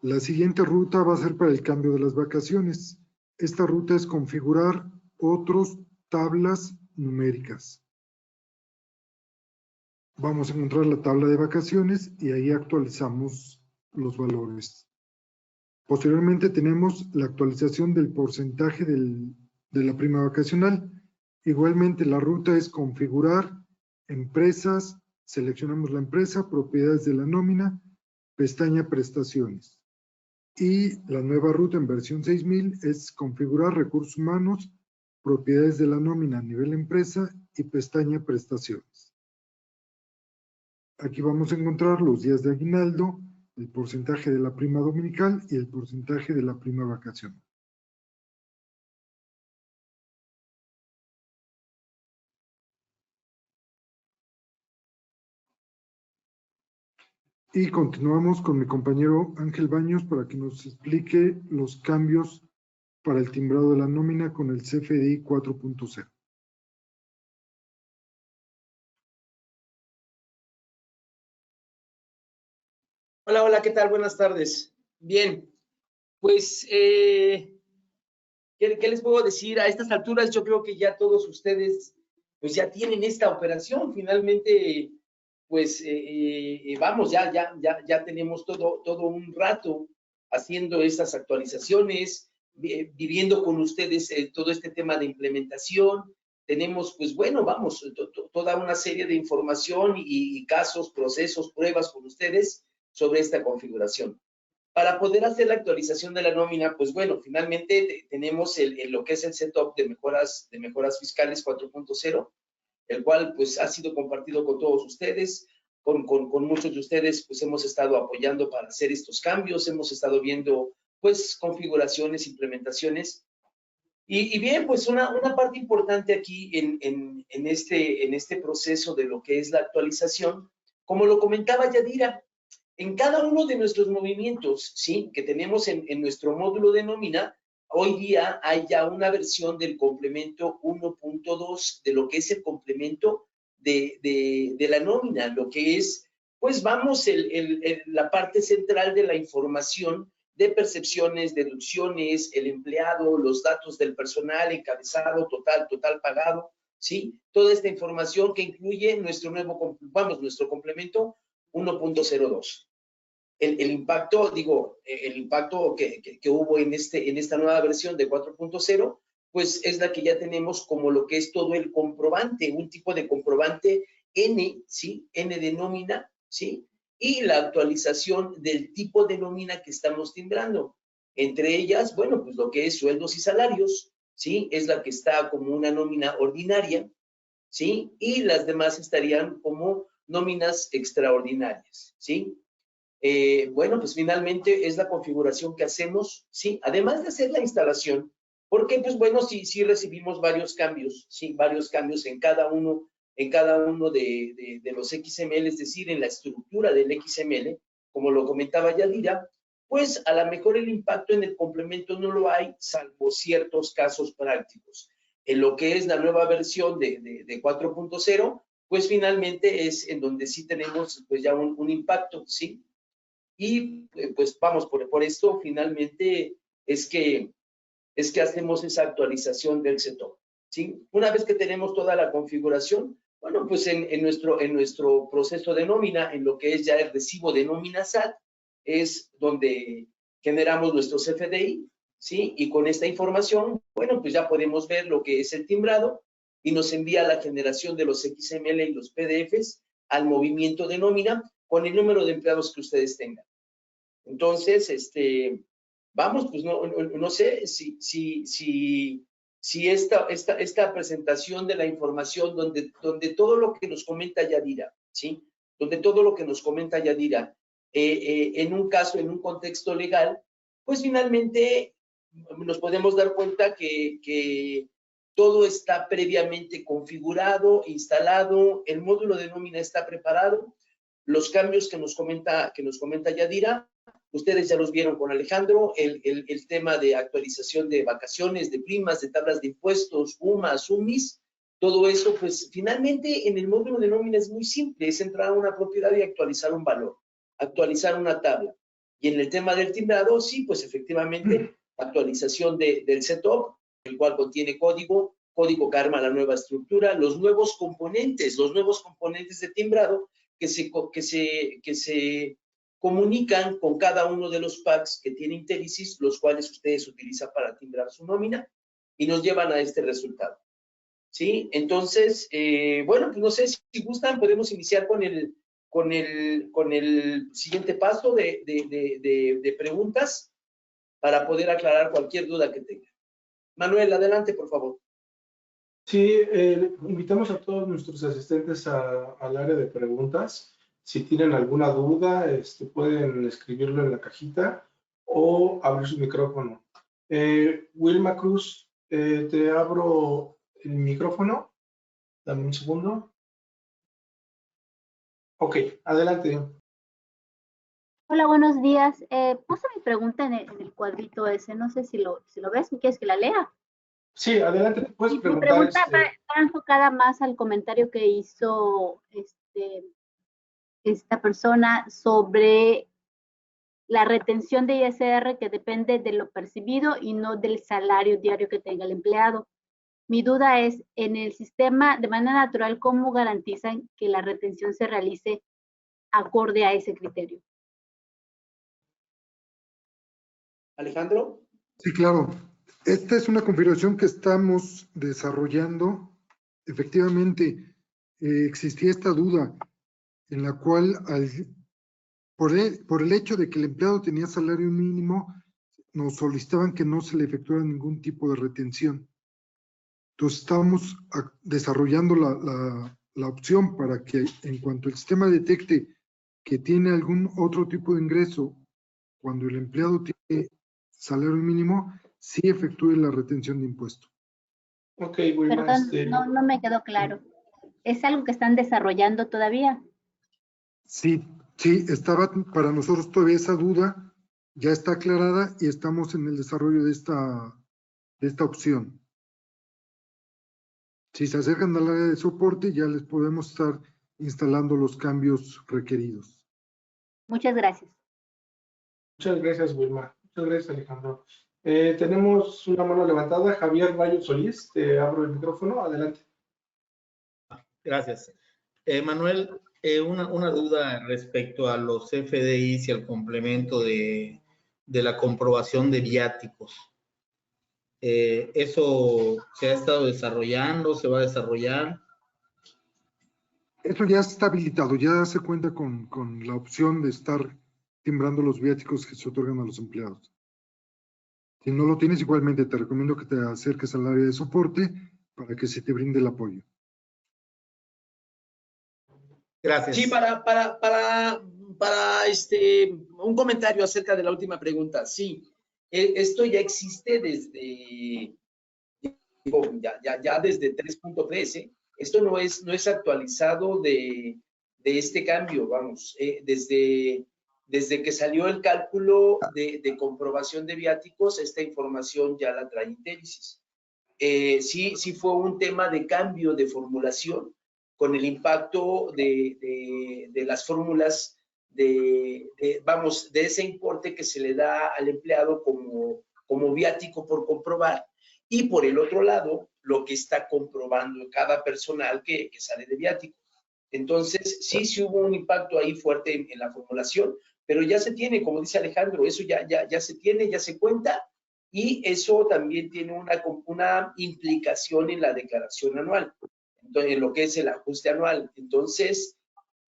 La siguiente ruta va a ser para el cambio de las vacaciones. Esta ruta es configurar otros, tablas numéricas. Vamos a encontrar la tabla de vacaciones y ahí actualizamos los valores. Posteriormente tenemos la actualización del porcentaje de la prima vacacional. Igualmente la ruta es configurar empresas, seleccionamos la empresa, propiedades de la nómina, pestaña prestaciones. Y la nueva ruta en versión 6000 es configurar recursos humanos, propiedades de la nómina a nivel empresa y pestaña prestaciones. Aquí vamos a encontrar los días de aguinaldo, el porcentaje de la prima dominical y el porcentaje de la prima vacacional. Y continuamos con mi compañero Ángel Baños para que nos explique los cambios para el timbrado de la nómina con el CFDI 4.0. Hola, hola, ¿qué tal? Buenas tardes. Bien, pues, ¿qué les puedo decir? A estas alturas yo creo que ya todos ustedes, pues ya tienen esta operación. Finalmente, pues, vamos, ya tenemos todo un rato haciendo estas actualizaciones, viviendo con ustedes todo este tema de implementación. Tenemos, pues bueno, vamos, toda una serie de información y casos, procesos, pruebas con ustedes sobre esta configuración. Para poder hacer la actualización de la nómina, pues bueno, finalmente tenemos lo que es el setup de mejoras fiscales 4.0, el cual pues ha sido compartido con todos ustedes. Con muchos de ustedes pues hemos estado apoyando para hacer estos cambios, hemos estado viendo pues configuraciones, implementaciones. Y bien, pues una parte importante aquí en este proceso de lo que es la actualización, como lo comentaba Yadira, en cada uno de nuestros movimientos, ¿sí?, que tenemos en nuestro módulo de nómina, hoy día hay ya una versión del complemento 1.2 de lo que es el complemento de la nómina, lo que es, pues vamos, la parte central de la información de percepciones, deducciones, el empleado, los datos del personal, encabezado, total pagado, ¿sí? Toda esta información que incluye nuestro complemento 1.02. El impacto, el impacto que hubo en esta nueva versión de 4.0, pues es la que ya tenemos como lo que es todo el comprobante, un tipo de comprobante N, ¿sí? N de nómina, ¿sí? Y la actualización del tipo de nómina que estamos timbrando. Entre ellas, bueno, pues lo que es sueldos y salarios, ¿sí? Es la que está como una nómina ordinaria, ¿sí? Y las demás estarían como nóminas extraordinarias, ¿sí? Bueno, pues finalmente es la configuración que hacemos, ¿sí? Además de hacer la instalación, porque pues bueno, sí recibimos varios cambios, ¿sí? Varios cambios en cada uno de los XML, es decir, en la estructura del XML, como lo comentaba Yadira, pues a lo mejor el impacto en el complemento no lo hay, salvo ciertos casos prácticos. En lo que es la nueva versión de 4.0, pues finalmente es en donde sí tenemos pues ya un impacto, ¿sí? Y pues vamos, por esto finalmente es que hacemos esa actualización del setup, ¿sí? Una vez que tenemos toda la configuración, bueno, pues en nuestro proceso de nómina, en lo que es ya el recibo de nómina SAT, es donde generamos nuestros FDI, ¿sí? Y con esta información, bueno, pues ya podemos ver lo que es el timbrado y nos envía la generación de los XML y los PDFs al movimiento de nómina con el número de empleados que ustedes tengan. Entonces, vamos, pues no sé si esta presentación de la información donde todo lo que nos comenta Yadira, ¿sí? Donde todo lo que nos comenta Yadira, en un caso, en un contexto legal, pues finalmente nos podemos dar cuenta que todo está previamente configurado, instalado, el módulo de nómina está preparado, los cambios que nos comenta Yadira, ustedes ya los vieron con Alejandro, el tema de actualización de vacaciones, de primas, de tablas de impuestos, UMAS, UMIS, todo eso, pues finalmente en el módulo de nómina es muy simple, es entrar a una propiedad y actualizar un valor, actualizar una tabla. Y en el tema del timbrado, sí, pues efectivamente, actualización del setup, el cual contiene código que arma la nueva estructura, los nuevos componentes de timbrado que se comunican con cada uno de los packs que tiene Intelisys, los cuales ustedes utilizan para timbrar su nómina y nos llevan a este resultado. ¿Sí? Entonces, bueno, pues no sé si gustan, podemos iniciar con el siguiente paso de preguntas para poder aclarar cualquier duda que tengan. Manuel, adelante, por favor. Sí, invitamos a todos nuestros asistentes al área de preguntas. Si tienen alguna duda, pueden escribirlo en la cajita o abrir su micrófono. Wilma Cruz, te abro el micrófono. Dame un segundo. Ok, adelante. Hola, buenos días. Puse mi pregunta en el cuadrito ese. No sé si lo ves. ¿Quieres que la lea? Sí, adelante. Puedes preguntar. Mi pregunta va enfocada más al comentario que hizo esta persona sobre la retención de ISR que depende de lo percibido y no del salario diario que tenga el empleado. Mi duda es, en el sistema, de manera natural, ¿cómo garantizan que la retención se realice acorde a ese criterio? Alejandro. Sí, claro. Esta es una configuración que estamos desarrollando. Efectivamente, existía esta duda en la cual, por el hecho de que el empleado tenía salario mínimo, nos solicitaban que no se le efectuara ningún tipo de retención. Entonces, estamos desarrollando la opción para que en cuanto el sistema detecte que tiene algún otro tipo de ingreso, cuando el empleado tiene salario mínimo, sí efectúe la retención de impuesto. Ok, Wilma. Perdón, no me quedó claro. ¿Es algo que están desarrollando todavía? Sí, estaba para nosotros todavía esa duda, ya está aclarada y estamos en el desarrollo de esta opción. Si se acercan al área de soporte, ya les podemos estar instalando los cambios requeridos. Muchas gracias. Muchas gracias, Wilma. Muchas gracias, Alejandro. Tenemos una mano levantada. Javier Rayo Solís, te abro el micrófono. Adelante. Gracias. Manuel, una duda respecto a los FDIs y al complemento de la comprobación de viáticos. ¿Eso se ha estado desarrollando? ¿Se va a desarrollar? Eso ya está habilitado, ya se cuenta con la opción de estar timbrando los viáticos que se otorgan a los empleados. Si no lo tienes, igualmente te recomiendo que te acerques al área de soporte para que se te brinde el apoyo. Gracias. Sí, un comentario acerca de la última pregunta. Sí, esto ya existe desde, ya desde 3.13. Esto no es actualizado de este cambio, vamos, desde que salió el cálculo de comprobación de viáticos, esta información ya la trae Intellisis. Sí fue un tema de cambio de formulación con el impacto de las fórmulas de ese importe que se le da al empleado como viático por comprobar, y por el otro lado, lo que está comprobando cada personal que sale de viático. Entonces, sí hubo un impacto ahí fuerte en la formulación, pero ya se tiene, como dice Alejandro, eso ya se tiene, ya se cuenta, y eso también tiene una implicación en la declaración anual, entonces, en lo que es el ajuste anual. Entonces,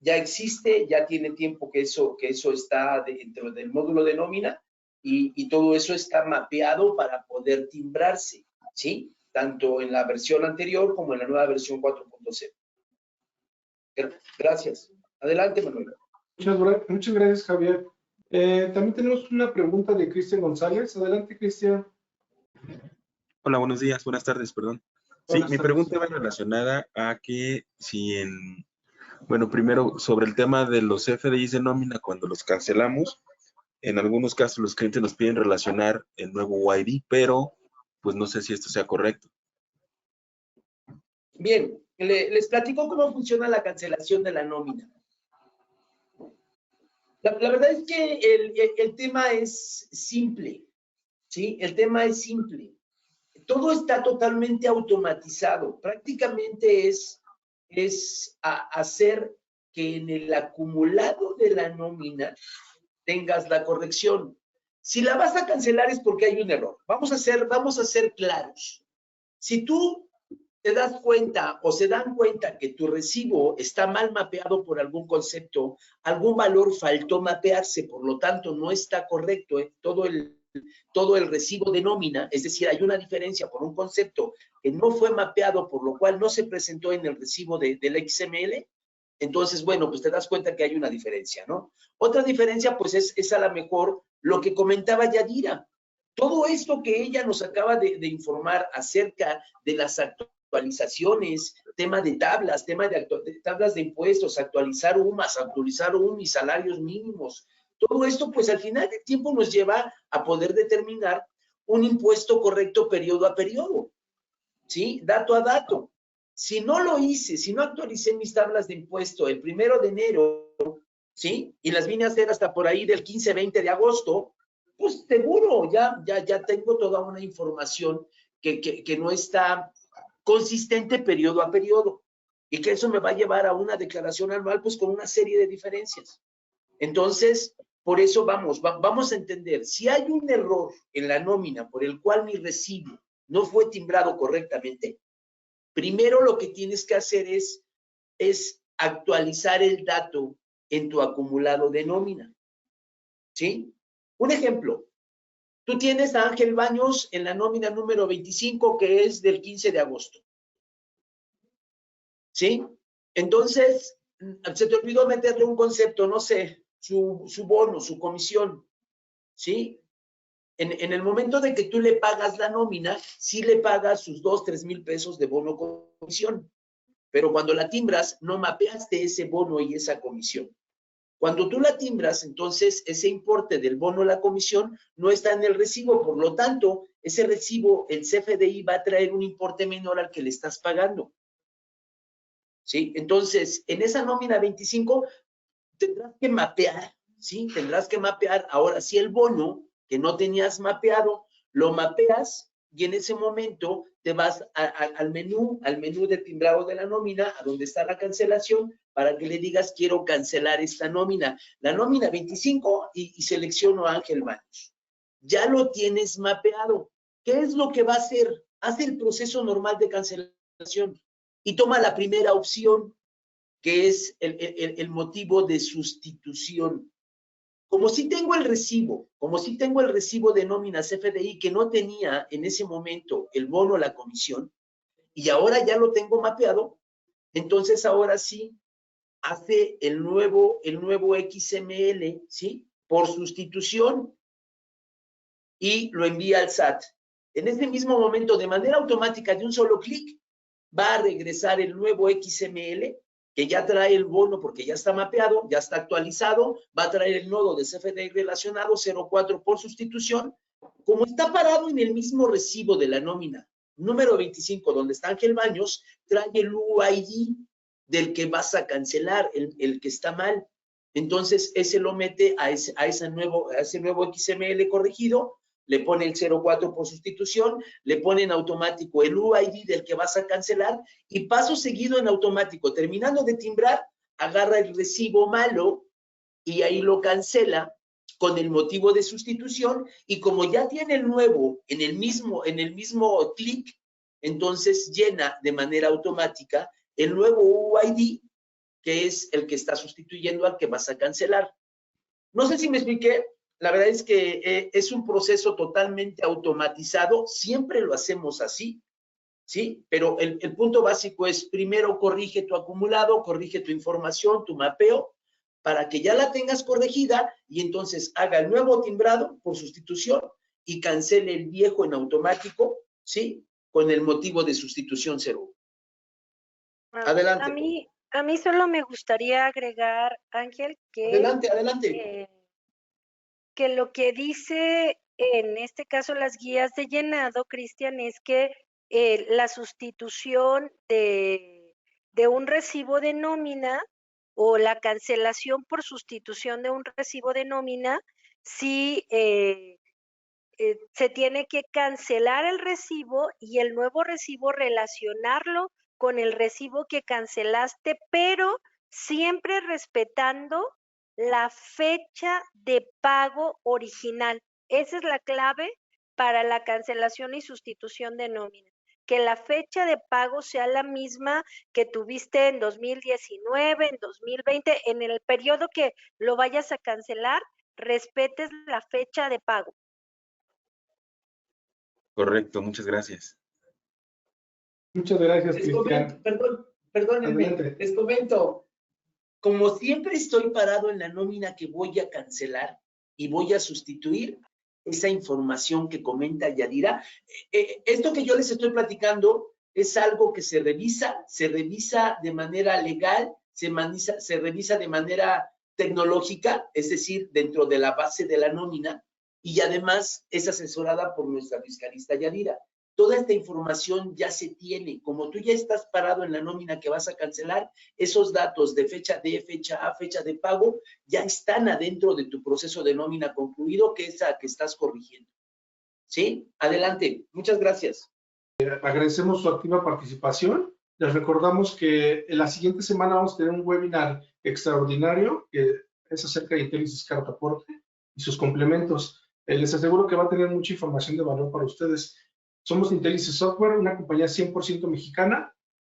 ya existe, ya tiene tiempo que eso está dentro del módulo de nómina, y todo eso está mapeado para poder timbrarse, ¿sí? Tanto en la versión anterior como en la nueva versión 4.0. Gracias. Adelante, Manuel. Muchas gracias, Javier. También tenemos una pregunta de Cristian González. Adelante, Cristian. Hola, buenos días, buenas tardes, perdón. Sí, mi pregunta va relacionada a que bueno, primero sobre el tema de los FDIs de nómina, cuando los cancelamos, en algunos casos los clientes nos piden relacionar el nuevo UID, pero pues no sé si esto sea correcto. Bien, les platico cómo funciona la cancelación de la nómina. La verdad es que el tema es simple, ¿sí? El tema es simple. Todo está totalmente automatizado. Prácticamente es hacer que en el acumulado de la nómina tengas la corrección. Si la vas a cancelar es porque hay un error. Vamos a ser claros. Si tú te das cuenta o se dan cuenta que tu recibo está mal mapeado por algún concepto, algún valor faltó mapearse, por lo tanto no está correcto todo el recibo de nómina, es decir, hay una diferencia por un concepto que no fue mapeado, por lo cual no se presentó en el recibo del XML, entonces, bueno, pues te das cuenta que hay una diferencia, ¿no? Otra diferencia, pues, es a lo mejor lo que comentaba Yadira. Todo esto que ella nos acaba de informar acerca de las actualizaciones, tema de tablas, de tablas de impuestos, actualizar UMAS, actualizar UMI, salarios mínimos. Todo esto, pues, al final del tiempo nos lleva a poder determinar un impuesto correcto periodo a periodo, ¿sí? Dato a dato. Si no lo hice, si no actualicé mis tablas de impuesto el 1 de enero, ¿sí? Y las vine a hacer hasta por ahí del 15-20 de agosto, pues seguro, ya tengo toda una información que no está consistente periodo a periodo, y que eso me va a llevar a una declaración anual, pues con una serie de diferencias. Entonces, Por eso vamos a entender, si hay un error en la nómina por el cual mi recibo no fue timbrado correctamente, primero lo que tienes que hacer es actualizar el dato en tu acumulado de nómina. ¿Sí? Un ejemplo, tú tienes a Ángel Baños en la nómina número 25, que es del 15 de agosto. ¿Sí? Entonces, se te olvidó meterle un concepto, no sé, su bono, su comisión. ¿Sí? En el momento de que tú le pagas la nómina, sí le pagas sus 2,000, 3,000 pesos de bono comisión. Pero cuando la timbras, no mapeaste ese bono y esa comisión. Cuando tú la timbras, entonces ese importe del bono o la comisión no está en el recibo, por lo tanto, ese recibo, el CFDI va a traer un importe menor al que le estás pagando. ¿Sí? Entonces, en esa nómina 25 tendrás que mapear, ¿sí? Tendrás que mapear ahora sí el bono que no tenías mapeado, lo mapeas y en ese momento te vas al menú de timbrado de la nómina, a donde está la cancelación, para que le digas, quiero cancelar esta nómina. La nómina 25 y selecciono a Ángel Baños. Ya lo tienes mapeado. ¿Qué es lo que va a hacer? Hace el proceso normal de cancelación y toma la primera opción, que es el motivo de sustitución. Como si tengo el recibo de nómina CFDI que no tenía en ese momento el bono o la comisión, y ahora ya lo tengo mapeado, entonces ahora sí hace el nuevo XML, ¿sí? Por sustitución y lo envía al SAT. En ese mismo momento, de manera automática, de un solo clic, va a regresar el nuevo XML que ya trae el bono porque ya está mapeado, ya está actualizado, va a traer el nodo de CFDI relacionado 04 por sustitución. Como está parado en el mismo recibo de la nómina número 25, donde está Ángel Baños, trae el UID del que vas a cancelar, el que está mal. Entonces, ese lo mete a ese nuevo XML corregido, le pone el 04 por sustitución, le pone en automático el UID del que vas a cancelar y paso seguido en automático, terminando de timbrar, agarra el recibo malo y ahí lo cancela con el motivo de sustitución y como ya tiene el nuevo en el mismo clic, entonces llena de manera automática el nuevo UID, que es el que está sustituyendo al que vas a cancelar. No sé si me expliqué. La verdad es que es un proceso totalmente automatizado, siempre lo hacemos así, ¿sí? Pero el punto básico es, primero corrige tu acumulado, corrige tu información, tu mapeo, para que ya la tengas corregida y entonces haga el nuevo timbrado por sustitución y cancele el viejo en automático, ¿sí? Con el motivo de sustitución 0. Adelante. A mí solo me gustaría agregar, Ángel, que... Adelante. Que lo que dice en este caso las guías de llenado, Cristian, es que la sustitución de un recibo de nómina o la cancelación por sustitución de un recibo de nómina, sí se tiene que cancelar el recibo y el nuevo recibo relacionarlo con el recibo que cancelaste, pero siempre respetando la fecha de pago original. Esa es la clave para la cancelación y sustitución de nómina. Que la fecha de pago sea la misma que tuviste en 2019, en 2020, en el periodo que lo vayas a cancelar, respetes la fecha de pago. Correcto, muchas gracias. Muchas gracias, Cristian. Perdónenme, les comento. Como siempre estoy parado en la nómina que voy a cancelar y voy a sustituir esa información que comenta Yadira, esto que yo les estoy platicando es algo que se revisa de manera legal, se revisa de manera tecnológica, es decir, dentro de la base de la nómina, y además es asesorada por nuestra fiscalista Yadira. Toda esta información ya se tiene. Como tú ya estás parado en la nómina que vas a cancelar, esos datos de fecha D, fecha A, fecha de pago, ya están adentro de tu proceso de nómina concluido, que es a que estás corrigiendo. ¿Sí? Adelante. Muchas gracias. Agradecemos su activa participación. Les recordamos que en la siguiente semana vamos a tener un webinar extraordinario que es acerca de Intelisys Cartaporte y sus complementos. Les aseguro que va a tener mucha información de valor para ustedes. Somos Intelisys Software, una compañía 100% mexicana,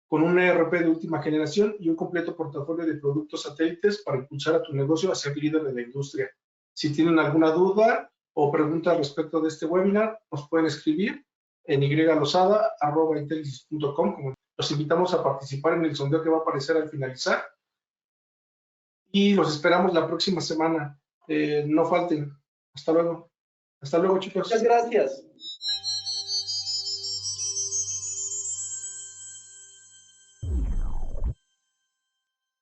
con un ERP de última generación y un completo portafolio de productos satélites para impulsar a tu negocio a ser líder de la industria. Si tienen alguna duda o pregunta respecto de este webinar, nos pueden escribir en ylosada@intelisys.com. Los invitamos a participar en el sondeo que va a aparecer al finalizar y los esperamos la próxima semana. No falten. Hasta luego. Hasta luego, chicos. Muchas gracias.